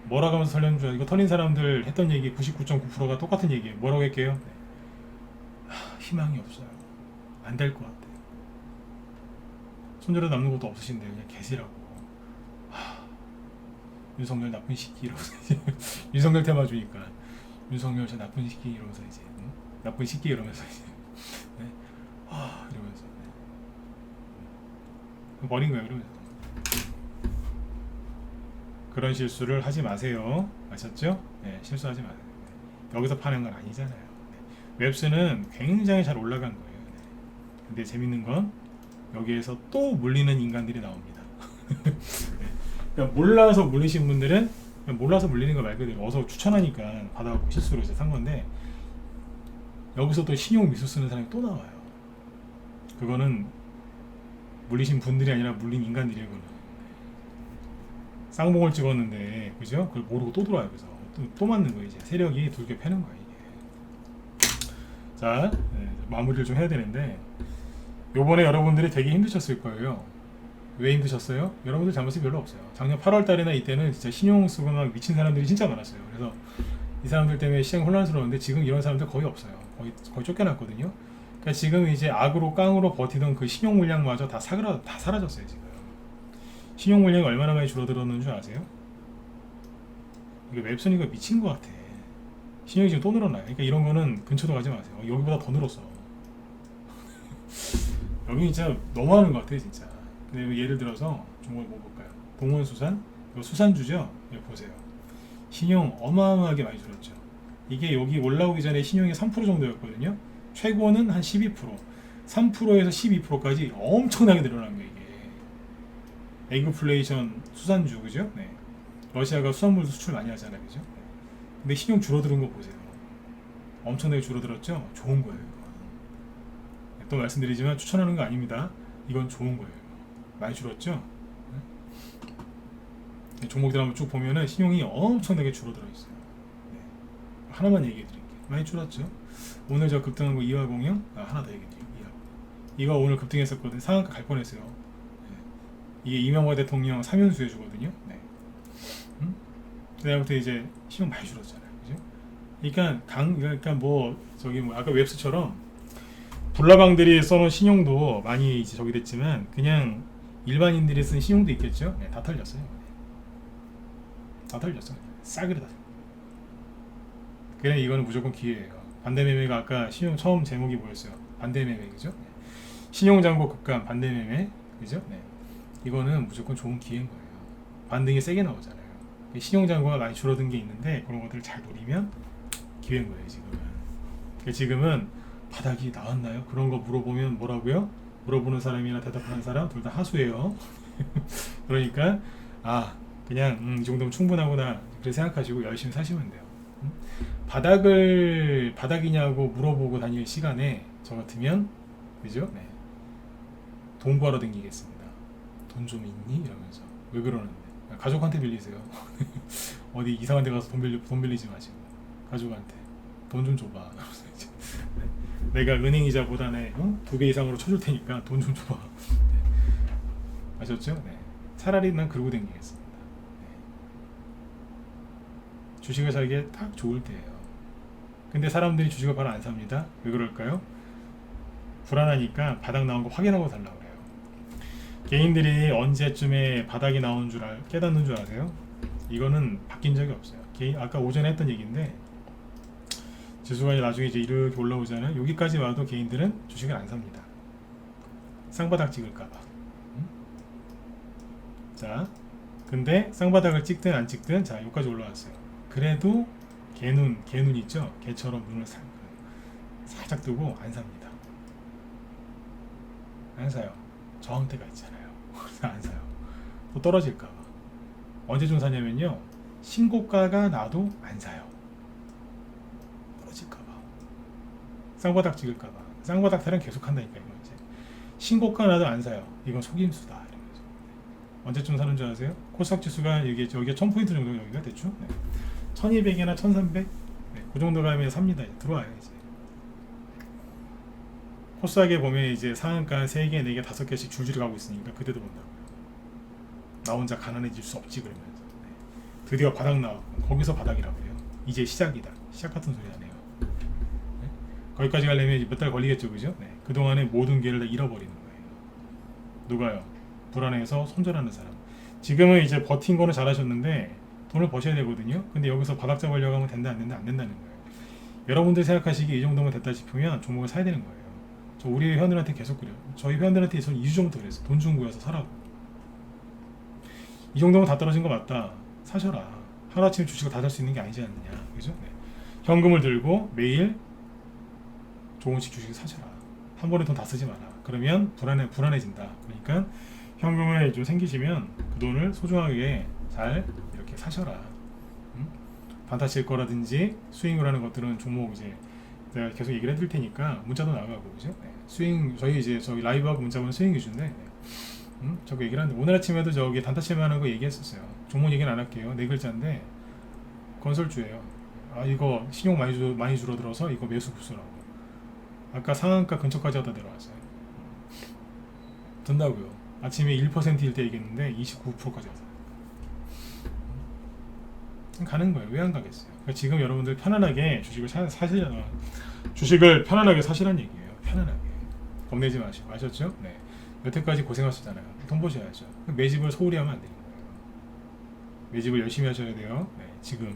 뭐라고 하면서 털렸는 줄 알고, 이거 털린 사람들 했던 얘기 99.9%가 똑같은 얘기예요. 뭐라고 할게요? 희망이 없어요. 안 될 것 같아요. 손절에 남는 것도 없으신데 그냥 계시라고. 윤석열 나쁜 새끼 이러면서 이제 윤석열 테마 주니까 윤석열 저 나쁜 새끼 이러면서 이제 나쁜 새끼 이러면서 이제 네. 이러면서 네. 버린 거예요. 그러면서 그런 실수를 하지 마세요. 아셨죠? 네, 실수하지 마세요. 네. 여기서 파는 건 아니잖아요. 네. 웹스는 굉장히 잘 올라간 거예요. 네. 근데 재밌는 건 여기에서 또 물리는 인간들이 나옵니다. 네. 그러니까 몰라서 물리신 분들은 몰라서 물리는 거 말 그대로 어서 추천하니까 받아갖고 실수로 이제 산 건데, 여기서 또 신용 미수 쓰는 사람이 또 나와요. 그거는 물리신 분들이 아니라 물린 인간들이에요. 그거는 쌍봉을 찍었는데 그죠? 그걸 모르고 또 들어와요. 그래서 또 맞는 거예요. 이제 세력이 둘게 패는 거예요 이게. 자, 네, 마무리를 좀 해야 되는데, 요번에 여러분들이 되게 힘드셨을 거예요. 왜 힘드셨어요? 여러분들 잘못이 별로 없어요. 작년 8월 달이나 이때는 진짜 신용 쓰고 막 미친 사람들이 진짜 많았어요. 그래서 이 사람들 때문에 시장 혼란스러웠는데 지금 이런 사람들 거의 없어요. 거의 쫓겨났거든요. 그러니까 지금 이제 악으로 깡으로 버티던 그 신용 물량마저 다 사라졌어요. 지금 신용 물량이 얼마나 많이 줄어들었는 줄 아세요? 이거 웹순이가 미친 것 같아. 신용이 지금 또 늘어나요. 그러니까 이런 거는 근처도 가지 마세요. 여기보다 더 늘었어. 여기 진짜 너무하는 것 같아 진짜. 근데 예를 들어서 종목을 뭐 볼까요? 동원수산, 이거 수산주죠? 여기 보세요. 신용 어마어마하게 많이 줄었죠. 이게 여기 올라오기 전에 신용이 3% 정도였거든요. 최고는 한 12%, 3%에서 12%까지 엄청나게 늘어난 거예요. 이게 에그플레이션 수산주 그죠? 네. 러시아가 수산물 수출 많이 하잖아요, 그죠? 근데 신용 줄어드는 거 보세요. 엄청나게 줄어들었죠? 좋은 거예요. 이건. 또 말씀드리지만 추천하는 거 아닙니다. 이건 좋은 거예요. 많이 줄었죠? 네. 종목들 한번 쭉 보면은 신용이 엄청나게 줄어들어 있어요. 네. 하나만 얘기해 드릴게요. 많이 줄었죠? 오늘 저 급등한 거 이화공영 하나 더 얘기해 드릴게요. 이거 오늘 급등했었거든요. 상한가 갈 뻔했어요. 네. 이게 이명박 대통령 사면수혜주거든요. 네. 그다음부터 이제 신용 많이 줄었잖아요, 그죠? 그러니까 뭐 저기 뭐 아까 웹스처럼 불나방들이 써놓은 신용도 많이 이제 저기 됐지만 그냥 일반인들이 쓴 신용도 있겠죠. 네, 다 털렸어요. 다 털렸어. 싸그리 다. 그냥 이거는 무조건 기회예요. 반대매매가 아까 신용 처음 제목이 뭐였어요? 반대매매 그죠? 네. 신용장고 급감 반대매매 그죠? 네. 이거는 무조건 좋은 기회인 거예요. 반등이 세게 나오잖아요. 신용장고가 많이 줄어든 게 있는데 그런 것들을 잘 노리면 기회인 거예요. 지금은 바닥이 나왔나요? 그런 거 물어보면 뭐라고요? 물어보는 사람이나 대답하는 사람 둘 다 하수예요. 그러니까 그냥 이 정도면 충분하구나 그렇게 생각하시고 열심히 사시면 돼요. 바닥이냐고 물어보고 다닐 시간에 저 같으면 그죠? 네. 돈 구하러 다니겠습니다. 돈 좀 있니? 이러면서 왜 그러는데? 가족한테 빌리세요. 어디 이상한 데 가서 돈 빌리지 마시고 가족한테 돈 좀 줘봐. 내가 은행이자보다는 2배 이상으로 쳐줄 테니까 돈 좀 줘봐. 아셨죠? 네. 차라리 난 그러고 다니겠습니다. 네. 주식을 사기에 딱 좋을 때예요. 근데 사람들이 주식을 바로 안 삽니다. 왜 그럴까요? 불안하니까 바닥 나온 거 확인하고 달라고 그래요. 개인들이 언제쯤에 바닥이 나온 줄 깨닫는 줄 아세요? 이거는 바뀐 적이 없어요. 아까 오전에 했던 얘기인데 지수가 나중에 이제 이렇게 올라오잖아요. 여기까지 와도 개인들은 주식을 안 삽니다. 쌍바닥 찍을까봐. 자, 근데 쌍바닥을 찍든 안 찍든 자 여기까지 올라왔어요. 그래도 개눈 있죠? 개처럼 눈을 살짝 뜨고 안 삽니다. 안 사요. 저항대가 있잖아요. 그래서 안 사요. 또 떨어질까봐. 언제쯤 사냐면요. 신고가가 나도 안 사요. 떨어질까봐. 쌍바닥 찍을까봐. 쌍바닥 타령 계속 한다니까 이거 이제. 신고가 나도 안 사요. 이건 속임수다. 이러면서. 언제쯤 사는 줄 아세요? 코스닥 지수가 여기가 1000포인트 정도 여기가 대충. 네. 1200이나 1300? 네. 그 정도 가면 삽니다. 들어와요 이제. 코스닥에 보면 이제 상한가 3개, 4개, 5개씩 줄줄이 가고 있으니까 그때도 본다고요. 나 혼자 가난해질 수 없지 그러면서. 네. 드디어 바닥 나왔고 거기서 바닥이라고 해요. 이제 시작이다. 시작 같은 소리 하네요. 네? 거기까지 가려면 몇 달 걸리겠죠, 그죠? 네. 그동안에 모든 기회를 다 잃어버리는 거예요. 누가요? 불안해서 손절하는 사람. 지금은 이제 버틴 거는 잘하셨는데 돈을 버셔야 되거든요. 근데 여기서 바닥 잡으려고 하면 된다 안 된다 안 된다는 거예요. 여러분들 생각하시기에 이 정도면 됐다 싶으면 종목을 사야 되는 거예요. 저 우리 회원들한테 계속 그래요. 저희 회원들한테 전 2주 전부터 그랬어요. 돈 좀 구해서 사라고. 이 정도면 다 떨어진 거 맞다. 사셔라. 하루아침에 주식을 다 살 수 있는 게 아니지 않느냐. 그죠? 네. 현금을 들고 매일 조금씩 주식을 사셔라. 한 번에 돈 다 쓰지 마라. 그러면 불안해진다. 그러니까 현금을 좀 생기시면 그 돈을 소중하게 잘 이렇게 사셔라. 단타 칠 거라든지 스윙을 하는 것들은 종목 이제 내가 계속 얘기를 해드릴 테니까 문자도 나가고 그죠? 네. 스윙 저희 라이브하고 문자보는 스윙 위주인데 네. 저거 얘기를 하는데 오늘 아침에도 저기 단타 칠만한 거 얘기했었어요. 종목 얘기는 안 할게요. 4글자인데 건설주예요. 이거 신용 많이 줄어들어서 이거 매수 급수라고. 아까 상한가 근처까지 하다 내려왔어요. 든다고요. 아침에 1%일 때 얘기했는데 29%까지 왔어요. 가는 거예요. 왜 안 가겠어요? 그러니까 지금 여러분들 편안하게 주식을 편안하게 사시라는 얘기예요. 편안하게. 겁내지 마시고. 아셨죠? 네. 여태까지 고생하셨잖아요. 돈 버셔야죠. 매집을 소홀히 하면 안 되는 거예요. 매집을 열심히 하셔야 돼요. 네. 지금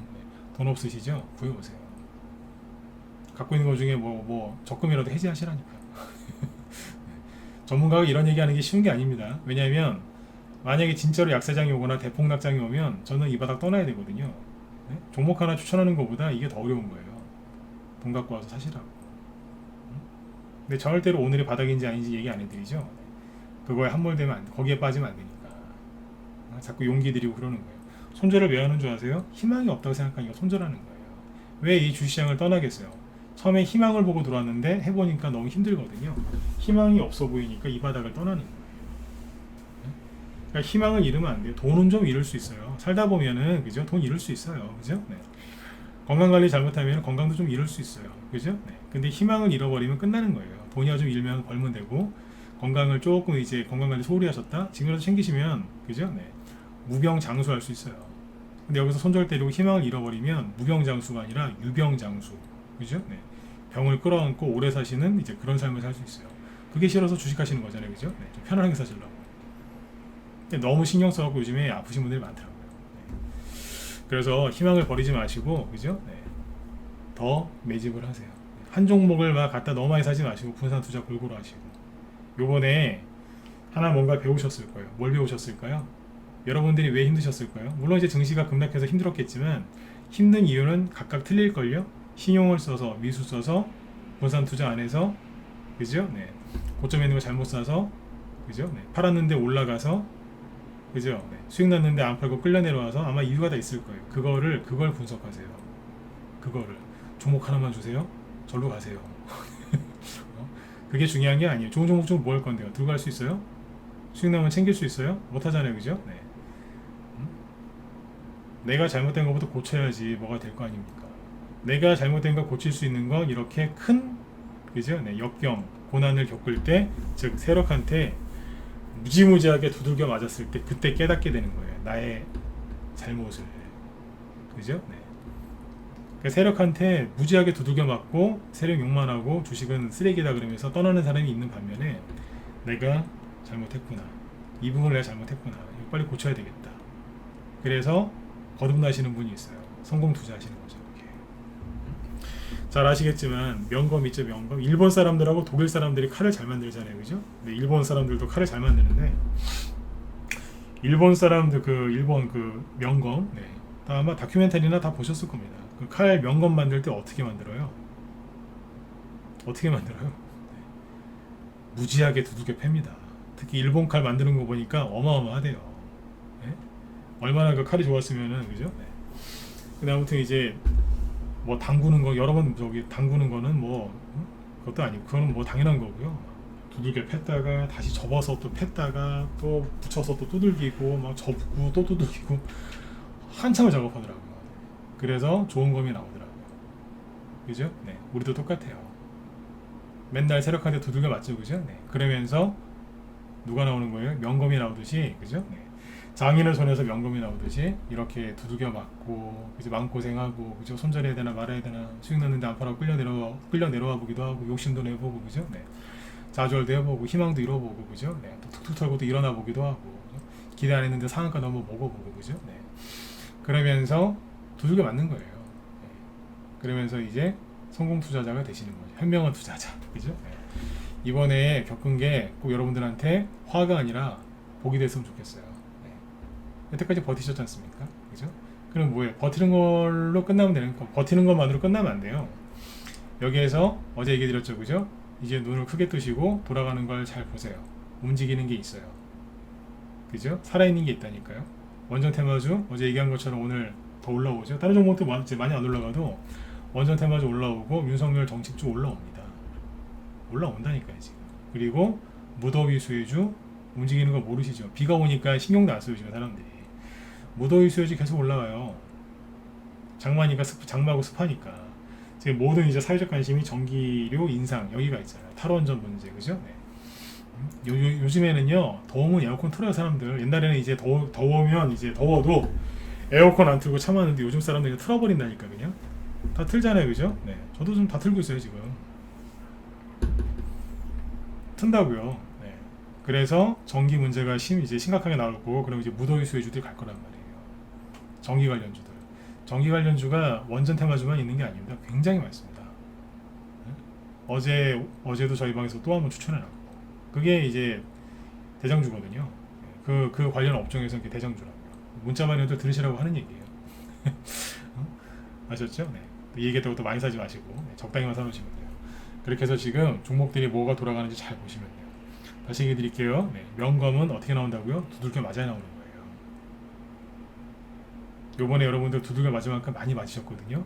돈 없으시죠? 구해오세요. 갖고 있는 것 중에 뭐 적금이라도 해지하시라니까. 전문가가 이런 얘기하는 게 쉬운 게 아닙니다. 왜냐하면 만약에 진짜로 약세장이 오거나 대폭락장이 오면 저는 이 바닥 떠나야 되거든요. 네? 종목 하나 추천하는 것보다 이게 더 어려운 거예요. 돈 갖고 와서 사시라고. 근데 절대로 오늘의 바닥인지 아닌지 얘기 안 해드리죠. 그거에 함몰되면 거기에 빠지면 안 되니까. 자꾸 용기 드리고 그러는 거예요. 손절을 왜 하는 줄 아세요? 희망이 없다고 생각하니까 손절하는 거예요. 왜 이 주시장을 떠나겠어요? 처음에 희망을 보고 들어왔는데 해보니까 너무 힘들거든요. 희망이 없어 보이니까 이 바닥을 떠나는 거예요. 그러니까 희망을 잃으면 안 돼요. 돈은 좀 잃을 수 있어요. 살다 보면은 그죠? 돈 잃을 수 있어요. 그죠? 네. 건강 관리 잘못하면 건강도 좀 잃을 수 있어요. 그죠? 네. 근데 희망을 잃어버리면 끝나는 거예요. 돈이야 좀 잃으면 벌면 되고 건강을 조금 이제 건강 관리 소홀히 하셨다. 지금이라도 챙기시면 그죠? 네. 무병장수할 수 있어요. 근데 여기서 손절 때리고 희망을 잃어버리면 무병장수가 아니라 유병장수. 그죠? 네. 병을 끌어안고 오래 사시는 이제 그런 삶을 살 수 있어요. 그게 싫어서 주식하시는 거잖아요. 그죠? 네. 좀 편안하게 사시려고. 근데 너무 신경 써갖고 요즘에 아프신 분들이 많더라고요. 네. 그래서 희망을 버리지 마시고, 그죠? 네. 더 매집을 하세요. 한 종목을 막 갖다 너무 많이 사지 마시고 분산 투자 골고루 하시고. 요번에 하나 뭔가 배우셨을 거예요. 뭘 배우셨을까요? 여러분들이 왜 힘드셨을까요? 물론 이제 증시가 급락해서 힘들었겠지만 힘든 이유는 각각 틀릴걸요? 신용을 써서 미수 써서 분산 투자 안 해서 그죠? 네. 고점에 있는 거 잘못 사서 그죠? 네. 팔았는데 올라가서 그죠? 네. 수익 났는데 안 팔고 끌려 내려와서 아마 이유가 다 있을 거예요. 그걸 분석하세요. 그거를 종목 하나만 주세요. 절로 가세요. 그게 중요한 게 아니에요. 좋은 종목 좀 뭐 할 건데요? 들고 갈 수 있어요? 수익 나면 챙길 수 있어요? 못 하잖아요. 그죠? 네. 내가 잘못된 것부터 고쳐야지 뭐가 될 거 아닙니까? 내가 잘못된 거 고칠 수 있는 건 이렇게 큰 그죠? 네, 역경, 고난을 겪을 때, 즉 세력한테 무지무지하게 두들겨 맞았을 때 그때 깨닫게 되는 거예요. 나의 잘못을. 그죠? 네. 그러니까 세력한테 무지하게 두들겨 맞고 세력 욕만 하고 주식은 쓰레기다 그러면서 떠나는 사람이 있는 반면에 내가 잘못했구나. 이 부분을 내가 잘못했구나. 이거 빨리 고쳐야 되겠다. 그래서 거듭나시는 분이 있어요. 성공 투자하시는 거죠. 이렇게. 잘 아시겠지만 명검 있죠, 명검. 일본 사람들하고 독일 사람들이 칼을 잘 만들잖아요, 그죠? 네, 일본 사람들도 칼을 잘 만드는데 일본 사람들 일본 명검, 네, 아마 다큐멘터리나 다 보셨을 겁니다. 그 칼 명검 만들 때 어떻게 만들어요? 어떻게 만들어요? 네. 무지하게 두들겨 팹니다. 특히 일본 칼 만드는 거 보니까 어마어마하대요. 네? 얼마나 그 칼이 좋았으면은 그죠? 네. 근데 아무튼 이제 뭐 담그는 거 여러 번 담그는 거는 뭐 그것도 아니고 그거는 뭐 당연한 거고요. 두들겨 팼다가 다시 접어서 또 팼다가 또 붙여서 또 두들기고 막 접고 또 두들기고 한참을 작업하더라고요. 그래서 좋은 검이 나오더라고요. 그죠? 네, 우리도 똑같아요. 맨날 세력한테 두들겨 맞죠, 그죠? 네, 그러면서 누가 나오는 거예요? 명검이 나오듯이, 그죠? 네. 장인의 손에서 명검이 나오듯이 이렇게 두들겨 맞고 이제 마음고생하고 그죠? 손절해야 되나 말아야 되나 수익 났는데 안 팔아 끌려 내려와 보기도 하고 욕심도 내보고 그죠? 네. 좌절도 해보고 희망도 잃어보고 그죠? 네. 또 툭툭 털고 또 일어나 보기도 하고 그죠? 기대 안 했는데 상한가 넘어 먹어보고 그죠? 네. 그러면서 두들겨 맞는 거예요. 네. 그러면서 이제 성공 투자자가 되시는 거죠. 현명한 투자자 그죠? 네. 이번에 겪은 게 꼭 여러분들한테 화가 아니라 복이 됐으면 좋겠어요. 여태까지 버티셨지 않습니까? 그죠? 그럼 뭐예요? 버티는 걸로 끝나면 되는 거, 버티는 것만으로 끝나면 안 돼요. 여기에서 어제 얘기 드렸죠, 그죠? 이제 눈을 크게 뜨시고 돌아가는 걸 잘 보세요. 움직이는 게 있어요. 그죠? 살아있는 게 있다니까요. 원전 테마주 어제 얘기한 것처럼 오늘 더 올라오죠. 다른 종목도 많이 안 올라가도 원전 테마주 올라오고 윤석열 정책주 올라옵니다. 올라온다니까요 지금. 그리고 무더위 수혜주 움직이는 거 모르시죠? 비가 오니까 신경도 안 써요 지금 사람들이. 무더위 수요지 계속 올라가요. 장마니까 장마고 습하니까 지금 모든 이제 사회적 관심이 전기료 인상 여기가 있잖아요. 탈원전 문제 그죠? 네. 요즘에는요 더우면 에어컨 틀어요 사람들. 옛날에는 이제 더우면 이제 더워도 에어컨 안 틀고 참았는데 요즘 사람들이 틀어버린다니까 그냥 다 틀잖아요 그죠? 네. 저도 좀 다 틀고 있어요 지금. 튼다고요. 네. 그래서 전기 문제가 이제 심각하게 나올 거고 그럼 이제 무더위 수혜주들이 갈 거란 말이에요. 전기 관련주들. 전기 관련주가 원전 테마주만 있는 게 아닙니다. 굉장히 많습니다. 어제도 저희 방에서 또 한 번 추천해놨고, 그게 이제 대장주거든요. 그 관련 업종에서 이게 대장주라고요. 문자만이라도 들으시라고 하는 얘기예요. 아셨죠? 네. 이 얘기했다고 또 많이 사지 마시고, 네, 적당히만 사놓으시면 돼요. 그렇게 해서 지금 종목들이 뭐가 돌아가는지 잘 보시면 돼요. 다시 얘기 드릴게요. 네. 명검은 어떻게 나온다고요? 두들겨 맞아야 나오는 거예요. 요번에 여러분들 두들겨 맞을 만큼 많이 맞으셨거든요.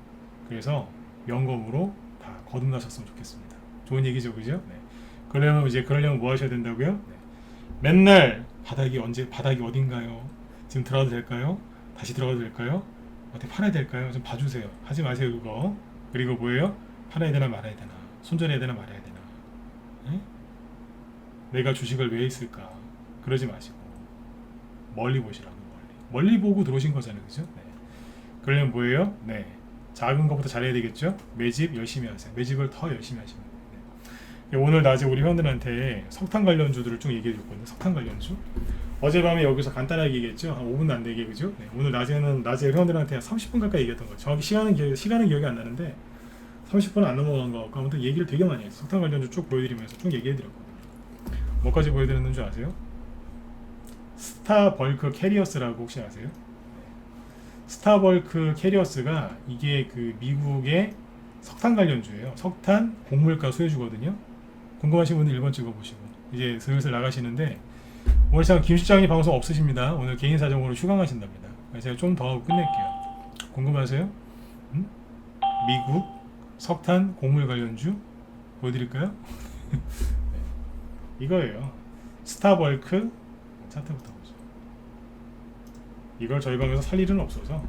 그래서 명검으로 다 거듭나셨으면 좋겠습니다. 좋은 얘기죠, 그죠? 네. 그러려면 뭐 하셔야 된다고요? 네. 맨날 바닥이 어딘가요? 지금 들어가도 될까요? 다시 들어가도 될까요? 어떻게 팔아야 될까요? 좀 봐주세요. 하지 마세요, 그거. 그리고 뭐예요? 팔아야 되나 말아야 되나? 손절해야 되나 말아야 되나? 네? 내가 주식을 왜 했을까? 그러지 마시고 멀리 보시라고. 멀리 보고 들어오신 거잖아요, 그죠? 네. 그러려면 뭐예요? 네, 작은 것부터 잘해야 되겠죠? 매집 열심히 하세요. 매집을 더 열심히 하시면 돼요. 네. 오늘 낮에 우리 회원들한테 석탄 관련주들을 쭉 얘기해 줬거든요. 석탄 관련주. 어젯밤에 여기서 간단하게 얘기했죠. 한 5분도 안 되게, 그죠? 네. 오늘 낮에 회원들한테 한 30분 가까이 얘기했던 거예요. 정확히 시간은 기억이 안 나는데 30분 안 넘어간 거 같고, 아무튼 얘기를 되게 많이 했어요. 석탄 관련주 쭉 보여드리면서 쭉 얘기해 드렸거든요. 뭐까지 보여드렸는 줄 아세요? 스타벌크 캐리어스라고 혹시 아세요? 스타벌크 캐리어스가 이게 그 미국의 석탄 관련주예요. 석탄 곡물가 수혜주거든요. 궁금하신 분들 1번 찍어보시고 이제 슬슬 나가시는데, 오늘 참 김 실장님 방송 없으십니다. 오늘 개인 사정으로 휴강하신답니다. 제가 좀 더 하고 끝낼게요. 궁금하세요? 미국 석탄 곡물 관련주 보여드릴까요? 네. 이거예요. 스타벌크 차트부터 보죠. 이걸 저희 방에서 살 일은 없어서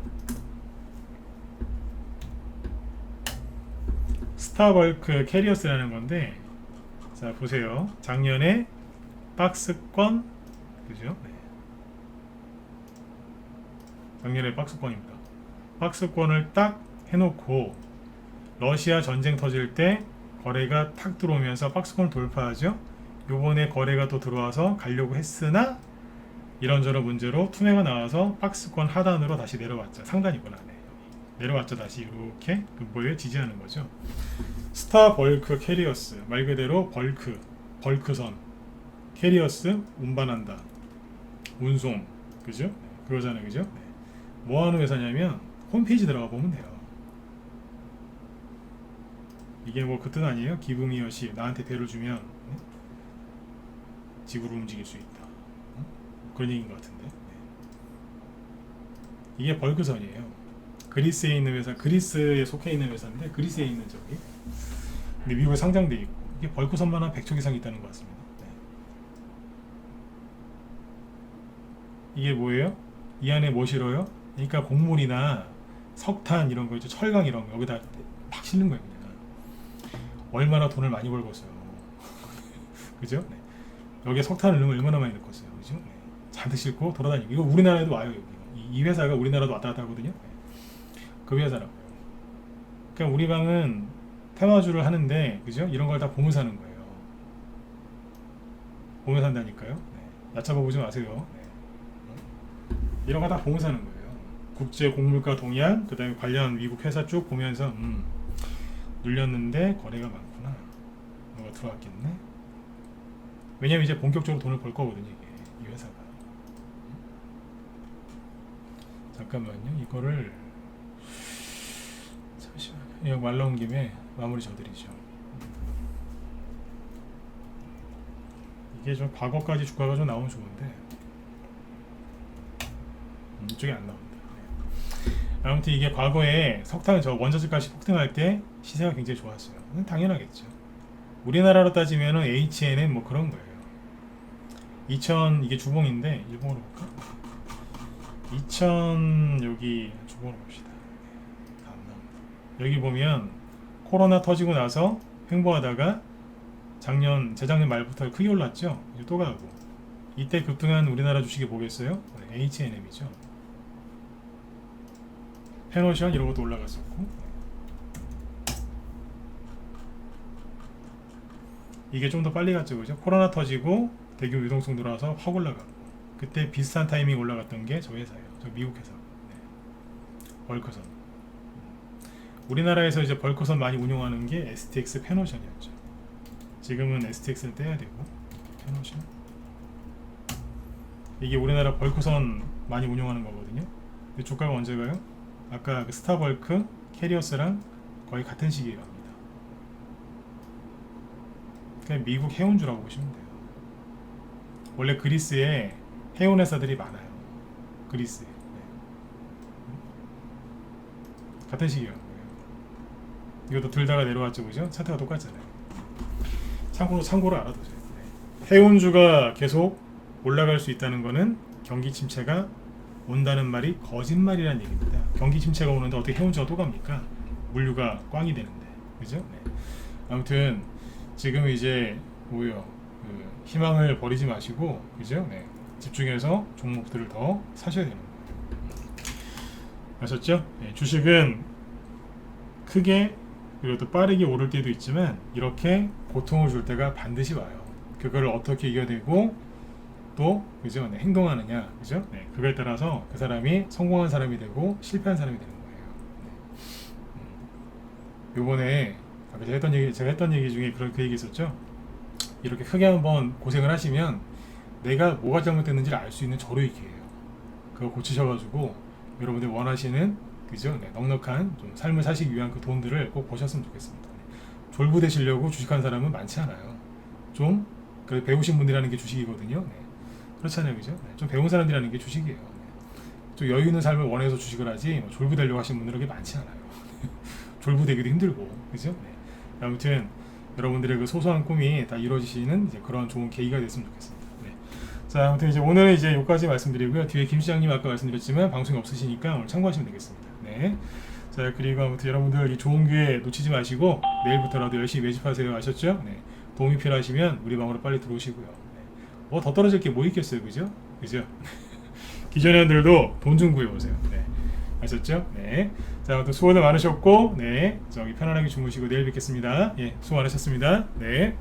스타벌크 캐리어스라는 건데, 자 보세요. 작년에 박스권, 그죠? 네. 작년에 박스권입니다. 박스권을 딱 해놓고 러시아 전쟁 터질 때 거래가 탁 들어오면서 박스권을 돌파하죠. 요번에 거래가 또 들어와서 가려고 했으나 이런저런 문제로 투매가 나와서 박스권 하단으로 다시 내려왔죠. 상단이구나. 네. 내려왔죠. 다시 이렇게 뭐예요? 지지하는 거죠. 스타벌크 캐리어스, 말 그대로 벌크선, 캐리어스 운반한다, 운송, 그죠? 그거잖아요, 그죠? 네. 뭐 하는 회사냐면 홈페이지 들어가 보면 돼요. 이게 뭐 그 뜻 아니에요? 기브미어시, 나한테 대를 주면 지구를 움직일 수 있다. 그런 얘기인 것 같은데. 네. 이게 벌크선이에요. 그리스에 있는 회사, 그리스에 속해 있는 회사인데, 그리스에 있는 저기. 근데 미국에 상장돼 있고, 이게 벌크선만 한 100척 이상 있다는 것 같습니다. 네. 이게 뭐예요? 이 안에 뭐 실어요? 그러니까 곡물이나 석탄 이런 거 있죠, 철강 이런 거 여기다 막 실는 거예요. 그냥. 얼마나 돈을 많이 벌겠어요. 그죠? 네. 여기에 석탄을 넣으면 얼마나 많이 넣겠어요, 그죠? 네. 잔뜩 싣고 돌아다니고. 이거 우리나라에도 와요. 여기. 이 회사가 우리나라도 왔다 갔다 하거든요. 네. 그 회사라고요. 그러니까 우리 방은 테마주를 하는데, 그죠? 이런 걸 다 보면 사는 거예요. 보면 산다니까요. 네. 얕잡아 보지 마세요. 네. 이런 거 다 보면 사는 거예요. 국제 곡물가 동향, 그 다음에 관련 미국 회사 쭉 보면서 눌렸는데 거래가 많구나. 뭐가 들어왔겠네. 왜냐면 이제 본격적으로 돈을 벌 거거든요, 이게, 이 회사가. 잠깐만요, 이거를 잠시만요. 이거 말 나온 김에 마무리 져드리죠. 이게 좀 과거까지 주가가 좀 나오면 좋은데 이쪽에 안 나옵니다. 네. 아무튼 이게 과거에 석탄 원자재 값이 폭등할 때 시세가 굉장히 좋았어요. 당연하겠죠. 우리나라로 따지면은 H&M 뭐 그런 거예요. 2000 이게 주봉인데 일봉으로 볼까? 2000 여기 주봉으로 봅시다. 안 나옵니다. 여기 보면 코로나 터지고 나서 횡보하다가 재작년 말부터 크게 올랐죠. 이제 또 가고. 이때 급등한 우리나라 주식이 뭐겠어요? H&M이죠. 페노션 이런 것도 올라갔었고. 이게 좀 더 빨리 갔죠, 그죠? 코로나 터지고 대규모 유동성 들어와서 확 올라가고. 그때 비슷한 타이밍 올라갔던 게 저 회사예요. 저 미국 회사. 네. 월커선. 우리나라에서 이제 벌크선 많이 운용하는 게 STX 페노션이었죠. 지금은 STX를 떼야 되고 페노션. 이게 우리나라 벌크선 많이 운용하는 거거든요. 근데 주가가 언제 가요? 아까 그 스타벌크, 캐리어스랑 거의 같은 시기에 갑니다. 그냥 미국 해운주라고 보시면 돼요. 원래 그리스에 해운 회사들이 많아요. 그리스에. 네. 같은 시기에 가는 거예요. 이것도 들다가 내려왔죠, 그죠? 차트가 똑같잖아요. 참고로 알아두세요. 네. 해운주가 계속 올라갈 수 있다는 거는 경기 침체가 온다는 말이 거짓말이라는 얘기입니다. 경기 침체가 오는데 어떻게 해운주가 또 갑니까? 물류가 꽝이 되는데, 그죠? 네. 아무튼 지금 이제 뭐예요? 그 희망을 버리지 마시고, 그죠? 네. 집중해서 종목들을 더 사셔야 되는 거예요. 아셨죠? 네. 주식은 크게 그리고 또 빠르게 오를 때도 있지만 이렇게 고통을 줄 때가 반드시 와요. 그거를 어떻게 이겨내고 또 그죠? 네, 행동하느냐, 그죠? 네, 그거에 따라서 그 사람이 성공한 사람이 되고 실패한 사람이 되는 거예요. 네. 요번에 제가 했던 얘기 중에 그런 그 얘기 있었죠. 이렇게 크게 한번 고생을 하시면 내가 뭐가 잘못됐는지를 알 수 있는 절호의기예요. 그거 고치셔가지고 여러분들 원하시는 그죠? 네, 넉넉한 좀 삶을 사시기 위한 그 돈들을 꼭 버셨으면 좋겠습니다. 네. 졸부되시려고 주식하는 사람은 많지 않아요. 좀 배우신 분들이 하는 게 주식이거든요. 네. 그렇잖아요, 그죠? 네. 좀 배운 사람들이 하는 게 주식이에요. 네. 좀 여유 있는 삶을 원해서 주식을 하지 뭐 졸부되려고 하시는 분들은 그게 많지 않아요. 졸부되기도 힘들고, 그죠? 네. 아무튼 여러분들의 그 소소한 꿈이 다 이루어지시는 이제 그런 좋은 계기가 됐으면 좋겠습니다. 네. 자, 아무튼 이제 오늘은 이제 여기까지 말씀드리고요. 뒤에 김 시장님 아까 말씀드렸지만 방송이 없으시니까 오늘 참고하시면 되겠습니다. 네. 자, 그리고 아무튼 여러분들 이 좋은 기회 놓치지 마시고 내일부터라도 열심히 매집하세요. 아셨죠? 네. 도움이 필요하시면 우리 방으로 빨리 들어오시고요. 네. 뭐 더 떨어질 게 뭐 있겠어요, 그죠? 그죠? 기존회원들도 돈 좀 구해오세요. 네. 아셨죠? 네. 자, 아무튼 수고들 많으셨고, 네. 저기 편안하게 주무시고 내일 뵙겠습니다. 예, 수고 많으셨습니다. 네.